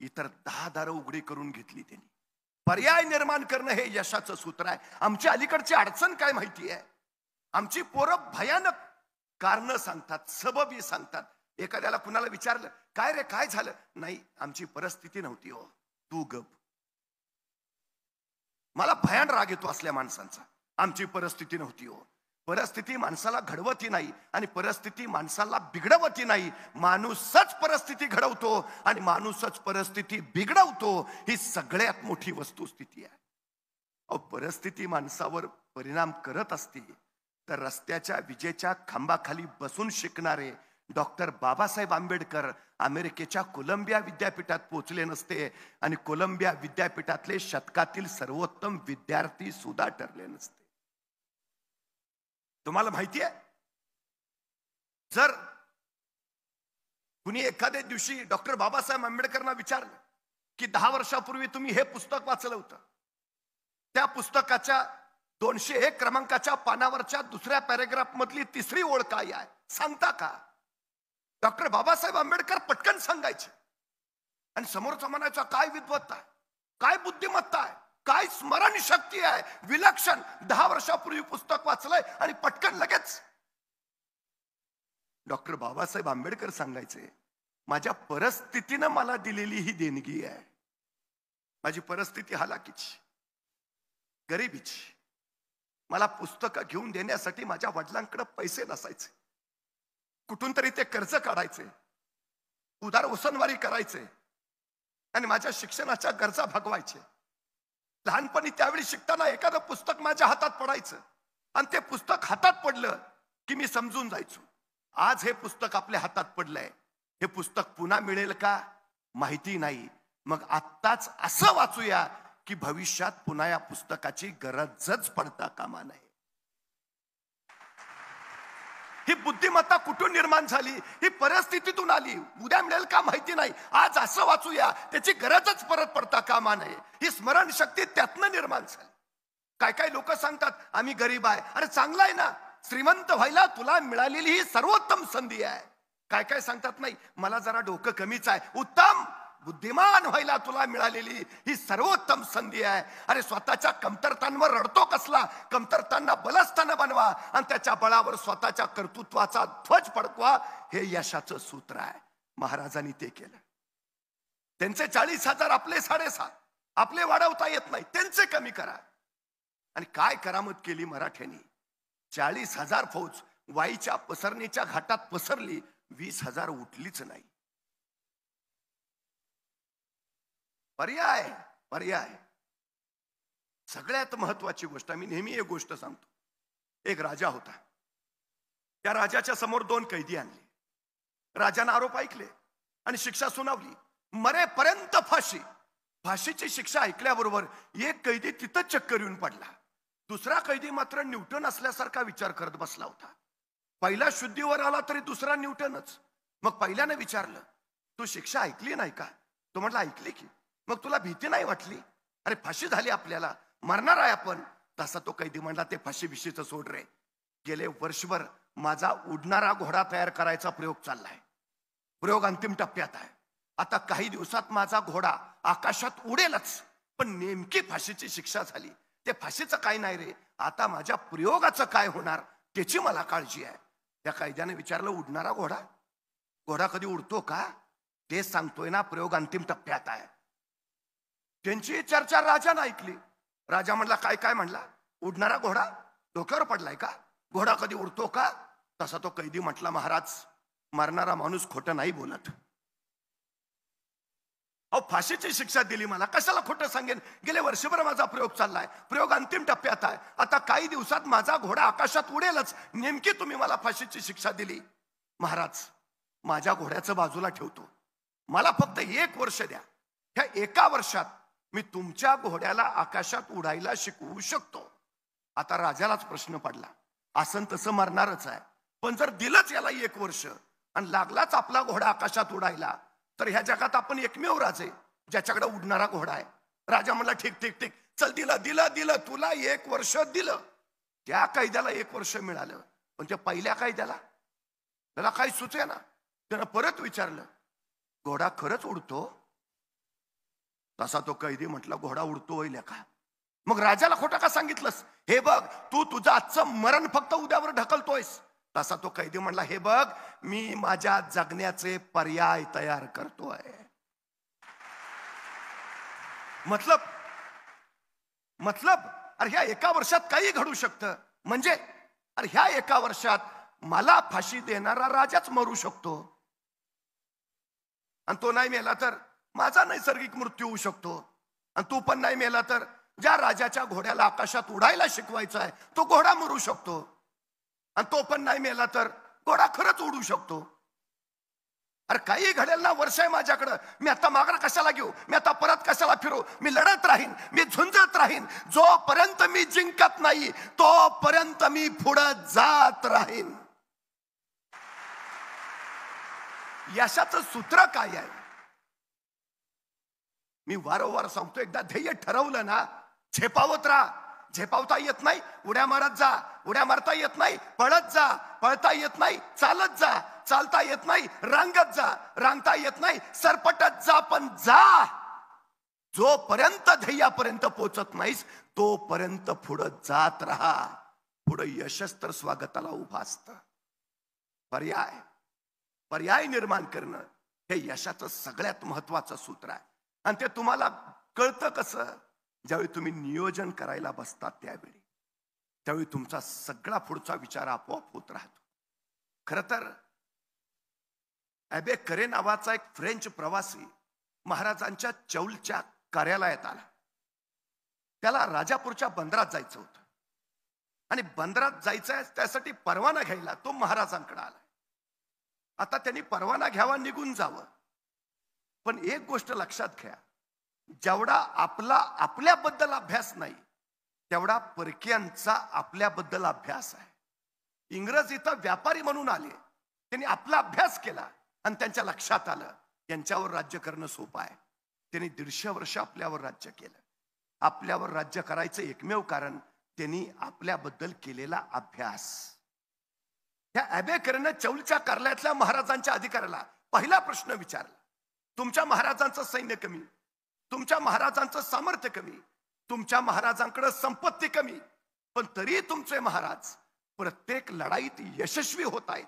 B: इतर 10 दारं उघडी करून घेतली त्यांनी. पर्याय निर्माण करणं हे यशाचं सूत्र आहे. आमची अलीकडची अडचण काय माहिती आहे, आमची पोरं भयानक कारण सांगतात, सबबी सांगतात. एखाद्याला कुणाला विचारलं काय रे काय झालं, नाही आमची परिस्थिती नव्हती हो, तू गप. मला भयान राग येतो असल्या माणसांचा. आमची परिस्थिती नव्हती हो. परिस्थिती माणसाला घडवती नाही आणि परिस्थिती माणसाला बिघडवती नाही. माणूसच परिस्थिती घडवतो आणि माणूसच परिस्थिती बिघडवतो. ही सगळ्यात मोठी वस्तुस्थिती आहे. अहो परिस्थिती माणसावर परिणाम करत असते तर रस्त्याच्या विजेच्या खांबाखाली बसून शिकणारे डॉक्टर बाबासाहेब आंबेडकर अमेरिकेच्या कोलंबिया विद्यापीठात पोहोचले नसते आणि कोलंबिया विद्यापीठातले शतकातील सर्वोत्तम विद्यार्थी सुद्धा ठरले नसते. तुम्हाला माहिती आहे, जर कुणी एखाद्या दिवशी डॉक्टर बाबासाहेब आंबेडकरांना विचारलं की 10 वर्षापूर्वी तुम्ही हे पुस्तक वाचलं होतं, त्या पुस्तकाच्या 201 क्रमांकाच्या पानावरच्या 2ऱ्या पॅरेग्राफ मधली 3री ओळ काय आहे सांगता का. डॉक्टर बाबासाहेब आंबेडकर पटकन सांगायचे आणि समोरचा म्हणायचा काय विद्वत्ता आहे, काय बुद्धिमत्ता आहे, काय स्मरण शक्ती आहे, विलक्षण. 10 वर्षापूर्वी पुस्तक वाचलंय आणि पटकन लगेच. डॉक्टर बाबासाहेब आंबेडकर सांगायचे माझ्या परिस्थितीनं मला दिलेली ही देणगी आहे. माझी परिस्थिती हालाकीची, गरिबीची. मला पुस्तकं घेऊन देण्यासाठी माझ्या वडिलांकडे पैसे नसायचे. कुठून तरी ते कर्ज काढायचे, उधार उसनवारी करायचे आणि माझ्या शिक्षणाच्या गरजा भागवायचे. लहानपणी त्यावेळी शिकताना एखादं पुस्तक माझ्या हातात पडायचं आणि ते पुस्तक हातात पडलं की मी समजून जायचो आज हे पुस्तक आपल्या हातात पडलंय, हे पुस्तक पुन्हा मिळेल का माहिती नाही, मग आत्ताच असं वाचूया की भविष्यात पुन्हा या पुस्तकाची गरजच पडता कामा नये. ही बुद्धिमत्ता कुठून निर्माण झाली, ही परिस्थितीतून आली. उद्या मिळेल का माहिती नाही, आज असं वाचूया त्याची गरजच परत पडता कामा नये. ही स्मरणशक्ती त्यातनं निर्माण झाली. काय काय लोक सांगतात आम्ही गरीब आहे. अरे चांगला आहे ना, श्रीमंत व्हायला तुला मिळालेली ही सर्वोत्तम संधी आहे. काय काय सांगतात नाही मला जरा डोकं कमीच आहे. उत्तम, बुद्धिमान व्हायला तुला मिळालेली ही सर्वोत्तम संधी आहे. अरे स्वतःच्या कमतरतांवर रडतो कसला, कमतरतांना बलस्थान बनवा आणि त्याच्या बळावर स्वतःच्या कर्तृत्वाचा ध्वज फडकवा. हे यशाचं सूत्र आहे. महाराजांनी ते केलं. त्यांचे 40,000 आपले 7.5, आपले वाढवता येत नाही, त्यांचे कमी करा. आणि काय करामत केली मराठ्यांनी. 40,000 फौज वाईच्या पसरणीच्या घाटात पसरली, 20,000 उठलीच नाही. पर्याय पर्याय सगळ्यात महत्वाची गोष्ट. मी नेहमी एक गोष्ट सांगतो. एक राजा होता. त्या राजाच्या समोर 2 कैदी आणले. राजाने आरोप ऐकले आणि शिक्षा सुनावली. मरेपर्यंत फाशी. फाशीची शिक्षा ऐकल्याबरोबर एक कैदी तिथं चक्कर येऊन पडला. दुसरा कैदी मात्र न्यूटन असल्यासारखा विचार करत बसला होता. पहिला शुद्धीवर आला तरी दुसरा न्यूटनच. मग पहिल्याने विचारलं तू शिक्षा ऐकली नाही का. तो म्हटला ऐकली की. मग तुला भीती नाही वाटली. अरे फाशी झाली, आपल्याला मरणार आहे आपण. तसा तो कैदी म्हणला ते फाशी बिशीचं सोड रे. गेले वर्षभर माझा उडणारा घोडा तयार करायचा प्रयोग चाललाय. प्रयोग अंतिम टप्प्यात आहे. आता काही दिवसात माझा घोडा आकाशात उडेलच. पण नेमकी फाशीची शिक्षा झाली. ते फाशीचं काय नाही रे, आता माझ्या प्रयोगाचं काय होणार त्याची मला काळजी आहे. त्या कैद्याने विचारलं उडणारा घोडा, घोडा कधी उडतो का. तेच सांगतोय ना, प्रयोग अंतिम टप्प्यात आहे. त्यांची चर्चा राजाने ऐकली. राजा म्हणला काय काय म्हणला, उडणारा घोडा डोक्यावर पडलाय का, घोडा कधी उडतो का. तसा तो कैदी म्हटला महाराज मरणारा माणूस खोटं नाही बोलत. अहो फाशीची शिक्षा दिली मला, कशाला खोटं सांगेन. गेले वर्षभर माझा प्रयोग चाललाय, प्रयोग अंतिम टप्प्यात आहे. आता काही दिवसात माझा घोडा आकाशात उडेलच. नेमकी तुम्ही मला फाशीची शिक्षा दिली. महाराज माझ्या घोड्याचं बाजूला ठेवतो, मला फक्त 1 वर्ष द्या. ह्या 1 वर्षात मी तुमच्या घोड्याला आकाशात उडायला शिकवू शकतो. आता राजालाच प्रश्न पडला, असं तसं मरणारच आहे, पण जर दिलंच याला 1 वर्ष आणि लागलाच आपला घोडा आकाशात उडायला, तर ह्या जगात आपण एकमेव राजे ज्याच्याकडे उडणारा घोडा आहे. राजा म्हणला ठीक ठीक ठीक, चल दिलं दिलं दिलं, तुला 1 वर्ष दिलं. त्या कैद्याला 1 वर्ष मिळालं. पण त्या पहिल्या कैद्याला त्याला काही सुचेना. त्यानं परत विचारलं घोडा खरंच उडतो. तसा तो कैदी म्हटला घोडा उडतो होईल का. मग राजाला खोटा का सांगितलंस. हे बघ तू तुझं आजचं मरण फक्त उद्यावर ढकलतोयस. तसा तो कैदी म्हणला हे बघ मी माझ्या जगण्याचे पर्याय तयार करतोय. मतलब अरे ह्या 1 वर्षात काही घडू शकतं. म्हणजे अरे ह्या 1 वर्षात मला फाशी देणारा राजाच मरू शकतो. आणि तो नाही मेला तर माझा नैसर्गिक मृत्यू होऊ शकतो. आणि तू पण नाही मेला तर ज्या राजाच्या घोड्याला आकाशात उडायला शिकवायचा आहे तो घोडा मरू शकतो. आणि तो पण नाही मेला तर घोडा खरंच उडू शकतो. अरे काही घडेल ना, वर्ष आहे माझ्याकडं. मी आता मागं कशाला घेऊ, मी आता परत कशाला फिरू. मी लढत राहीन, मी झुंजत राहीन. जोपर्यंत मी जिंकत नाही तोपर्यंत मी पुढे जात राहीन. यशाचं सूत्र काय आहे. मी वारंवार सांगतो, एकदा ध्येय ठरवलं ना झेपावत राहा. झेपावता येत नाही उड्या मारत जा, उड्या मारता येत नाही पळत जा, पळता येत नाही चालत जा, चालता येत नाही रांगत जा, रांगता येत नाही सरपटत जा. पण जा. जोपर्यंत ध्येयापर्यंत पोहोचत नाहीस तोपर्यंत पुढे जात राहा. पुढे यशच तर स्वागताला उभा असतं. पर्याय निर्माण करणं हे यशाचं सगळ्यात महत्वाचं सूत्र आहे. आणि ते तुम्हाला कळतं कसं, ज्यावेळी तुम्ही नियोजन करायला बसतात त्यावेळी तुमचा सगळा पुढचा विचार आपोआप होत राहतो. खर तर ॲबे करे नावाचा एक फ्रेंच प्रवासी महाराजांच्या चौलच्या कार्यालयात आला. त्याला राजापूरच्या बंदरात जायचं होतं आणि बंदरात जायचंय त्यासाठी परवाना घ्यायला तो महाराजांकडे आला. आता त्यांनी परवाना घ्यावा, निघून जावं. पण एक गोष्ट लक्षात घ्या, जेवढा आपला आपल्याबद्दल अभ्यास नाही तेवढा परक्यांचा आपल्याबद्दल अभ्यास आहे. इंग्रज इथं व्यापारी म्हणून आले, त्यांनी आपला अभ्यास केला आणि त्यांच्या लक्षात आलं यांच्यावर राज्य करणं सोपं आहे. त्यांनी 150 वर्ष आपल्यावर राज्य केलं. आपल्यावर राज्य करायचं एकमेव कारण त्यांनी आपल्याबद्दल केलेला अभ्यास. त्या अबेकरनं चौलच्या कार्यालयातल्या महाराजांच्या अधिकाऱ्याला पहिला प्रश्न विचारला, तुमच्या महाराजांचं सैन्य कमी, तुमच्या महाराजांचं सामर्थ्य कमी, तुमच्या महाराजांकडे संपत्ती कमी, पण तरी तुमचे महाराज प्रत्येक लढाईत यशस्वी होत आहेत.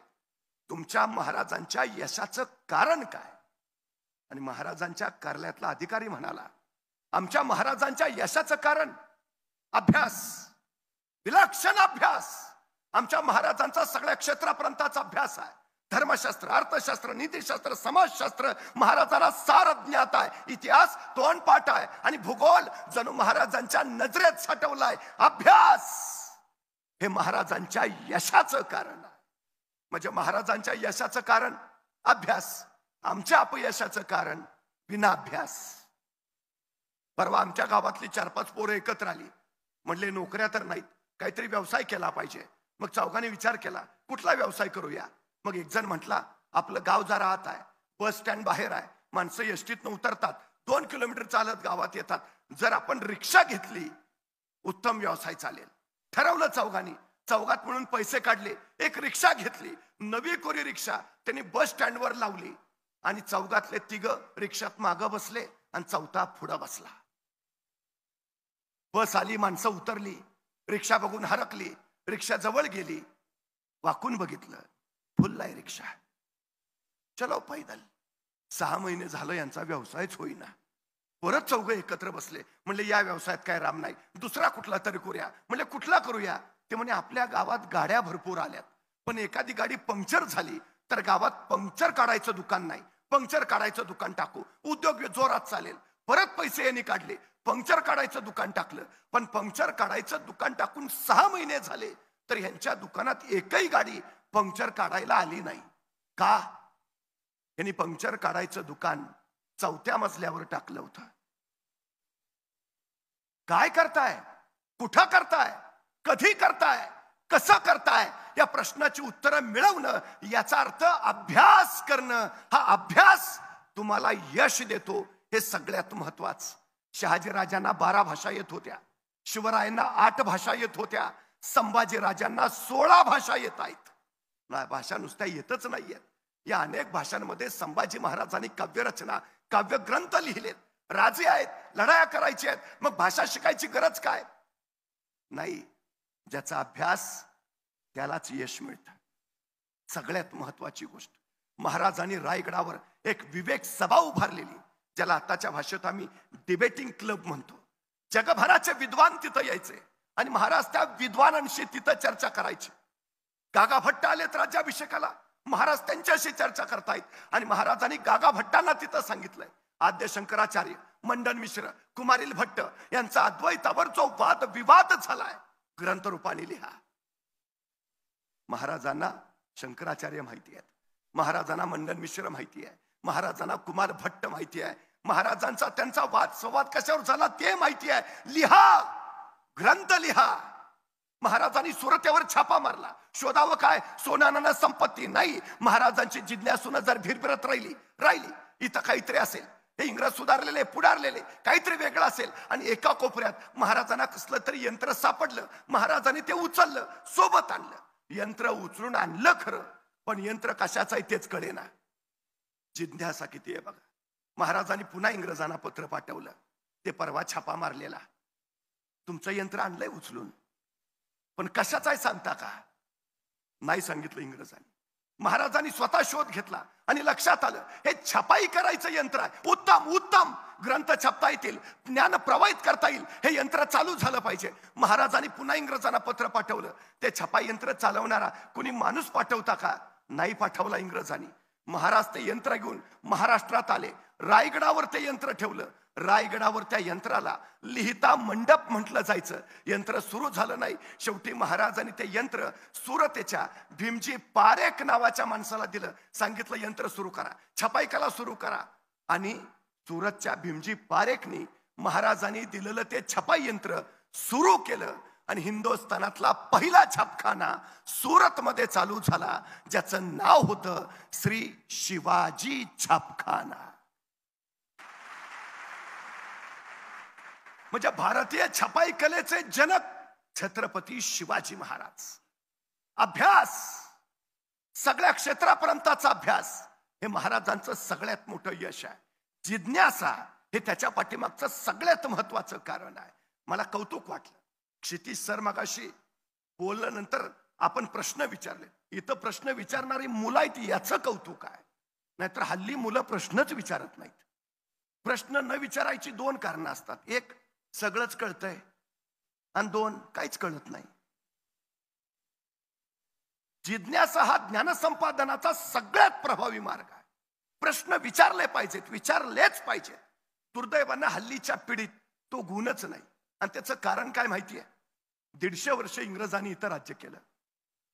B: तुमच्या महाराजांच्या यशाचं कारण काय? आणि महाराजांच्या कार्यालयातला अधिकारी म्हणाला, आमच्या महाराजांच्या यशाचं कारण अभ्यास, विलक्षण अभ्यास. आमच्या महाराजांचा सगळ्या क्षेत्रापर्यंतचा अभ्यास आहे. धर्मशास्त्र, अर्थशास्त्र, नीतिशास्त्र, समाजशास्त्र महाराजांना सार ज्ञात आहे. इतिहास तोंडपाठ आहे आणि भूगोल जणू महाराजांच्या नजरेत साठवलाय. अभ्यास हे महाराजांच्या यशाचं कारण आहे. म्हणजे महाराजांच्या यशाचं कारण अभ्यास, आमच्या अपयशाचं कारण विनाभ्यास. परवा आमच्या गावातली 4-5 पोरं एकत्र आली. म्हणले नोकऱ्या तर नाहीत, काहीतरी व्यवसाय केला पाहिजे. मग चौघांनी विचार केला कुठला व्यवसाय करूया. मग एक जण म्हटला, आपलं गाव जरा आत आहे, बस स्टँड बाहेर आहे, माणसं एसटीतनं उतरतात, 2 किलोमीटर चालत गावात येतात. जर आपण रिक्षा घेतली उत्तम व्यवसाय चालेल. ठरवलं चौघांनी. चौघात म्हणून पैसे काढले, एक रिक्षा घेतली, नवी कोरी रिक्षा त्यांनी बस स्टँडवर लावली आणि चौघातले 3 रिक्षात मागं बसले आणि चौथा पुढं बसला. बस आली, माणसं उतरली, रिक्षा बघून हरकली, रिक्षा जवळ गेली, वाकून बघितलं, फुल आहे रिक्षा. चलो पैदल. 6 महिने झालं यांचा व्यवसायच होईना. परत चौघं एकत्र बसले. म्हणले या व्यवसायात काय राम नाही, दुसरा कुठला तरी करूया. म्हणले कुठला करूया? ते म्हणे आपल्या गावात गाड्या भरपूर आल्यात, पण एखादी गाडी पंक्चर झाली तर गावात पंक्चर काढायचं दुकान नाही, पंक्चर काढायचं दुकान टाकू, उद्योग जोरात चालेल. परत पैसे यांनी काढले, पंक्चर काढायचं दुकान टाकलं, पण पंक्चर काढायचं दुकान टाकून 6 महिने झाले तर यांच्या दुकानात एकही गाडी पंक्चर काढायला आली नाही. का? यांनी पंक्चर काढायचं दुकान 4थ्या मजल्यावर टाकलं होतं. काय करताय, कुठं करताय, कधी करताय, कसं करताय, या प्रश्नाची उत्तरं मिळवणं याचा अर्थ अभ्यास करणं. हा अभ्यास तुम्हाला यश देतो. हे सगळ्यात महत्वाचं. शहाजी राजांना 12 भाषा येत होत्या, शिवरायांना 8 भाषा येत होत्या, संभाजी राजांना 16 भाषा येत आहेत. भाषा नुसत्या येतच नाहीयेत, या अनेक भाषांमध्ये संभाजी महाराजांनी काव्यरचना, काव्यग्रंथ लिहिलेत. राजे आहेत, लढाया करायच्या आहेत, मग भाषा शिकायची गरज काय नाही. ज्याचा अभ्यास त्यालाच यश मिळतं. सगळ्यात महत्वाची गोष्ट, महाराजांनी रायगडावर एक विवेक सभा उभारलेली, ज्याला आताच्या भाषेत आम्ही डिबेटिंग क्लब म्हणतो. जगभराचे विद्वान तिथं यायचे आणि महाराज त्या विद्वानांशी तिथं चर्चा करायचे. गागा भट्ट आलेत राज्याभिषेकाला, महाराज त्यांच्याशी चर्चा करतायत आणि महाराजांनी गागा भट्टांना तिथं सांगितलंय, आद्य शंकराचार्य, मंडन मिश्र, कुमारिल भट्ट यांचा अद्वैतावर जो वाद विवाद झालाय ग्रंथ रूपाने लिहा. महाराजांना शंकराचार्य माहिती आहेत, महाराजांना मंडन मिश्र माहिती आहे, महाराजांना कुमार भट्ट माहिती आहे, महाराजांचा त्यांचा वाद संवाद कशावर झाला ते माहिती आहे. लिहा, ग्रंथ लिहा. महाराजांनी सुरतेवर छापा मारला, शोधावं काय, सोनानं संपत्ती नाही. महाराजांची जिज्ञासून जर भिरभिरत राहिली इथं काहीतरी असेल, हे इंग्रज सुधारलेले पुढारलेले काहीतरी वेगळं असेल. आणि एका कोपऱ्यात महाराजांना कसलं तरी यंत्र सापडलं, महाराजांनी ते उचललं, सोबत आणलं. यंत्र उचलून आणलं खरं, पण यंत्र कशाचं आहे तेच कळेना. जिज्ञासा किती आहे बघा. महाराजांनी पुन्हा इंग्रजांना पत्र पाठवलं, ते परवा छापा मारलेला, तुमचं यंत्र आणलंय उचलून, पण कशाचं आहे सांगता का? नाही सांगितलं इंग्रजांनी. महाराजांनी स्वतः शोध घेतला आणि लक्षात आलं हे छपाई करायचं यंत्र आहे. उत्तम उत्तम ग्रंथ छापता येतील, ज्ञान प्रवाहित करता येईल, हे यंत्र चालू झालं पाहिजे. महाराजांनी पुन्हा इंग्रजांना पत्र पाठवलं. ते छपाई यंत्र चालवणारा कुणी माणूस पाठवता का? नाही पाठवला इंग्रजांनी. महाराज ते यंत्र घेऊन महाराष्ट्रात आले, रायगडावर ते यंत्र ठेवलं. रायगडावर त्या यंत्राला लिहिता मंडप म्हटलं जायचं. यंत्र सुरू झालं नाही. शेवटी महाराजांनी ते यंत्र सुरतेच्या भीमजी पारेख नावाच्या माणसाला दिलं. सांगितलं यंत्र सुरू करा, छपाई कला सुरू करा. आणि सुरतच्या भीमजी पारेखनी महाराजांनी दिलेलं ते छपाई यंत्र सुरू केलं. आणि हिंदुस्थानातला पहिला छापखाना सुरतमध्ये चालू झाला, ज्याचं नाव होतं श्री शिवाजी छापखाना. म्हणजे भारतीय छपाई कलेचे जनक छत्रपती शिवाजी महाराज. अभ्यास, सगळ्या क्षेत्रापर्यंतचा अभ्यास हे महाराजांचं सगळ्यात मोठं यश आहे. जिज्ञासा हे त्याच्या पाठीमागचं सगळ्यात महत्वाचं कारण आहे. मला कौतुक वाटलं, क्षितिज सर मगाशी बोलल्यानंतर आपण प्रश्न विचारले. इथं प्रश्न विचारणारी मुलं आहेत याचं कौतुक आहे. नाहीतर हल्ली मुलं प्रश्नच विचारत नाहीत. प्रश्न न विचारायची दोन कारणं असतात. एक, सगळंच कळतंय, आणि दोन, काहीच कळत नाही. जिज्ञासा हा ज्ञानसंपादनाचा सगळ्यात प्रभावी मार्ग आहे. प्रश्न विचारले पाहिजेत, विचारलेच पाहिजेत. दुर्दैवानं हल्लीच्या पिढीत तो गुणच नाही. आणि त्याचं कारण काय माहितीये? 150 वर्ष इंग्रजांनी इथं राज्य केलं.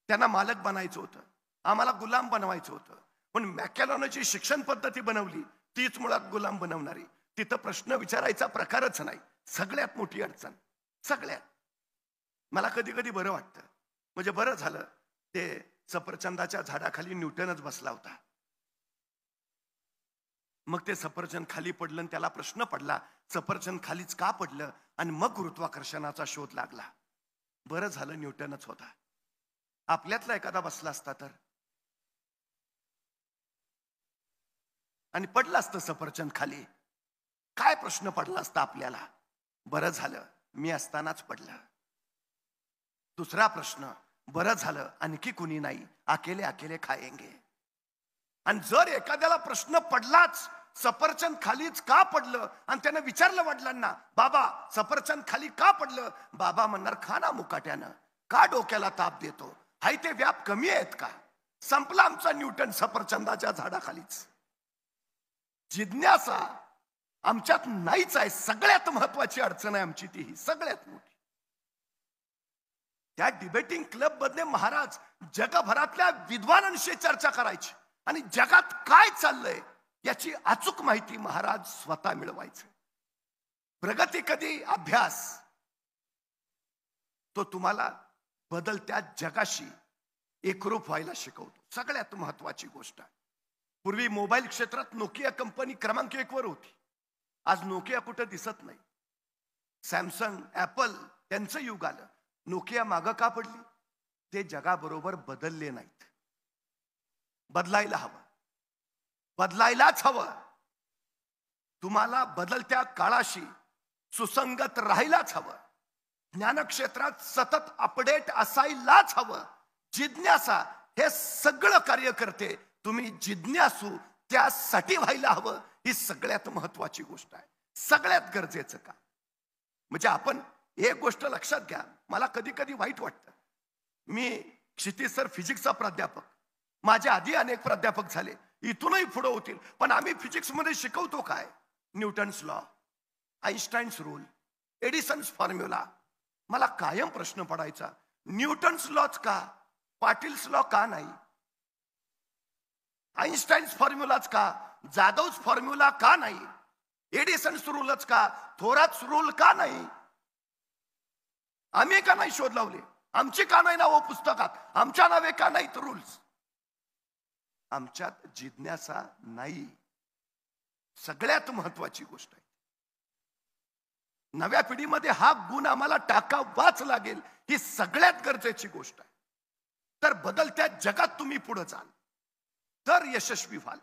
B: त्यांना मालक बनायचं होतं, आम्हाला गुलाम बनवायचं होतं. पण मॅकॅलॉनं जी शिक्षण पद्धती बनवली तीच मुळात गुलाम बनवणारी. तिथं प्रश्न विचारायचा प्रकारच नाही. सगळ्यात मोठी अडचण. सगळ्यात. मला कधी कधी बरं वाटतं, म्हणजे बरं झालं ते सफरचंदाच्या झाडाखाली न्यूटनच बसला होता. मग ते सफरचंद खाली पडलं आणि त्याला प्रश्न पडला, सफरचंद खालीच का पडलं? आणि मग गुरुत्वाकर्षणाचा शोध लागला. बरं झालं न्यूटनच होता. आपल्यातला एखादा बसला असता तर, आणि पडलं असतं सफरचंद खाली, काय प्रश्न पडला असता आपल्याला? बरं झालं मी असतानाच पडलं. दुसरा प्रश्न, बरं झालं आणखी कुणी नाही, अकेले अकेले खाएंगे. आणि जर एखाद्याला प्रश्न पडलाच, सफरचंद खालीच का पडलं, आणि त्यानं विचारलं वडिलांना, बाबा सफरचंद खाली का पडलं? बाबा म्हणणार, खा ना मुकाट्यानं, का डोक्याला ताप देतो? हाय ते व्याप कमी आहेत का? संपला आमचा न्यूटन सफरचंदाच्या झाडाखालीच. जिज्ञासा आमच्यात नाहीच आहे. सगळ्यात महत्वाची अडचण आहे आमची ती, ही सगळ्यात मोठी. त्या डिबेटिंग क्लब मध्ये महाराज जगभरातल्या विद्वानांशी चर्चा करायची आणि जगात काय चाललंय याची अचूक माहिती महाराज स्वतः मिळवायचे. प्रगती कधी? अभ्यास. तो तुम्हाला बदलत्या जगाशी एकरूप व्हायला शिकवतो. सगळ्यात महत्वाची गोष्ट आहे. पूर्वी मोबाईल क्षेत्रात नोकिया कंपनी क्रमांक 1 वर होती. आज नोकिया कुठे दिसत नाही. सॅमसंग, ऍपल त्यांचं युग आलं. नोकिया मागं का पडली? ते जगाबरोबर बदलले नाहीत. बदलायला हवं, बदलायलाच हवं. तुम्हाला बदलत्या काळाशी सुसंगत राहायलाच हवं. ज्ञानक्षेत्रात सतत अपडेट असायलाच हवं. जिज्ञासा हे सगळं कार्य करते. तुम्ही जिज्ञासू त्यासाठी व्हायला हवं. ही सगळ्यात महत्वाची गोष्ट आहे. सगळ्यात गरजेचं का? म्हणजे आपण एक गोष्ट लक्षात घ्या. मला कधी कधी वाईट वाटतं. मी क्षितिज सर फिजिक्सचा प्राध्यापक, माझ्या आधी अनेक प्राध्यापक झाले, इथूनही पुढे होतील. पण आम्ही फिजिक्स मध्ये शिकवतो काय? Newton's law, Einstein's rule, Edison's formula. मला कायम प्रश्न पडायचा, न्यूटन्स लॉच का, पाटील्स लॉ का नाही? आईन्स्टाईन्स फॉर्म्युलाच का, जाधव्स फॉर्म्युला का नाही? एडिसन्स रूलच का, थोरात्स रूल का नाही? आम्ही का नाही शोध लावले? आमची का नाही नावं पुस्तकात? आमच्या नावे का नाहीत रूल्स? आमच्यात जिज्ञासा नाही. सगळ्यात महत्वाची गोष्ट आहे. नव्या पिढीमध्ये हा गुण आम्हाला टाकावाच लागेल. ही सगळ्यात गरजेची गोष्ट आहे. तर बदलत्या जगात तुम्ही पुढे जाल तर यशस्वी व्हाल.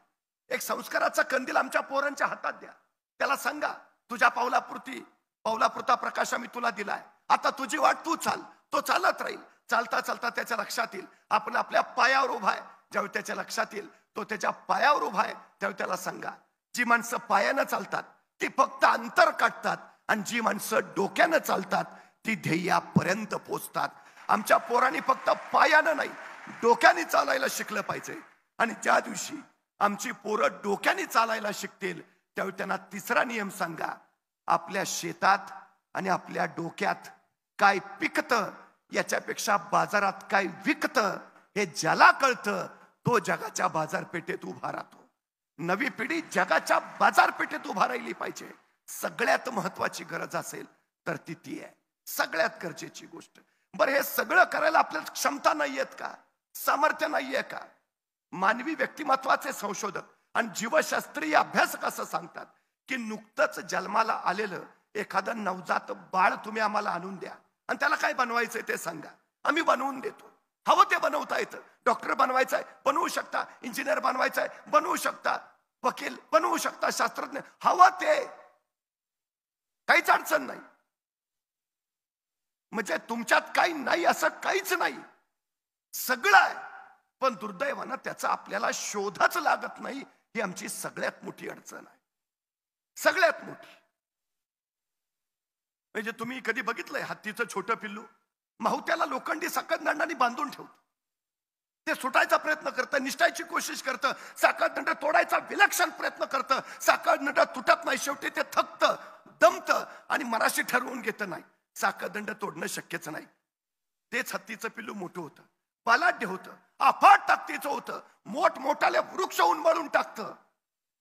B: एक संस्काराचा कंदील आमच्या पोरांच्या हातात द्या. त्याला सांगा, तुझ्या पावलापुरता प्रकाश आम्ही तुला दिलाय, आता तुझी वाट तू चाल. तो चालत राहील. चालता चालता त्याच्या लक्षात येईल आपण आपल्या पायावर उभा आहे. ज्यावेळी त्याच्या लक्षात येईल तो त्याच्या पायावर उभा आहे, त्यावेळी त्याला सांगा, जी माणसं पायानं चालतात ती फक्त अंतर काढतात, आणि जी माणसं डोक्यानं चालतात ती ध्येयापर्यंत पोहोचतात. आमच्या पोरांनी फक्त पायानं नाही, डोक्याने चालायला शिकलं पाहिजे. आणि ज्या दिवशी आमची पोरं डोक्याने चालायला शिकतील त्यावेळी त्यांना तिसरा नियम सांगा, आपल्या शेतात आणि आपल्या डोक्यात काय पिकतं याच्यापेक्षा बाजारात काय विकतं हे ज्याला कळतं तो जगाच्या बाजारपेठेत उभा राहतो. नवी पिढी जगाच्या बाजारपेठेत उभा राहिली पाहिजे. सगळ्यात महत्वाची गरज असेल तर ती आहे सगळ्यात गरजेची गोष्ट. बरं, हे सगळं करायला आपल्याला क्षमता नाहीयेत का? सामर्थ्य नाहीये का? मानवी व्यक्तिमत्वाचे संशोधक आणि जीवशास्त्रीय अभ्यासक असं सांगतात की नुकतंच जन्माला आलेलं एखादं नवजात बाळ तुम्ही आम्हाला आणून द्या आणि त्याला काय बनवायचंय ते सांगा, आम्ही बनवून देतो. हवं ते बनवता येतं. डॉक्टर बनवायचंय बनवू शकता, इंजिनियर बनवायचंय बनवू शकता, वकील बनवू शकता, शास्त्रज्ञ हवं ते, काहीच अडचण नाही. म्हणजे तुमच्यात काही नाही असं काहीच नाही, सगळं आहे. पण दुर्दैवानं त्याचा आपल्याला शोधच लागत नाही. ही आमची सगळ्यात मोठी अडचण आहे, सगळ्यात मोठी. म्हणजे तुम्ही कधी बघितलंय हत्तीचं छोटं पिल्लू? माहुत्याला लोखंडी साखळदंडाने बांधून ठेवतं, ते सुटायचा प्रयत्न करतं, निष्ठायची कोशिश करतं, साखळदंड तोडायचा विलक्षण प्रयत्न करतं, साखळदंड तुटत नाही, शेवटी ते थकतं, दमतं आणि मनाशी ठरवून घेतं नाही, साखळदंड तोडणं शक्यच नाही. तेच हत्तीचं पिल्लू मोठं होतं, बलाढ्य होतं, अफाट ताकदीचं होतं, मोठमोठाले वृक्ष उन्मळून टाकतं.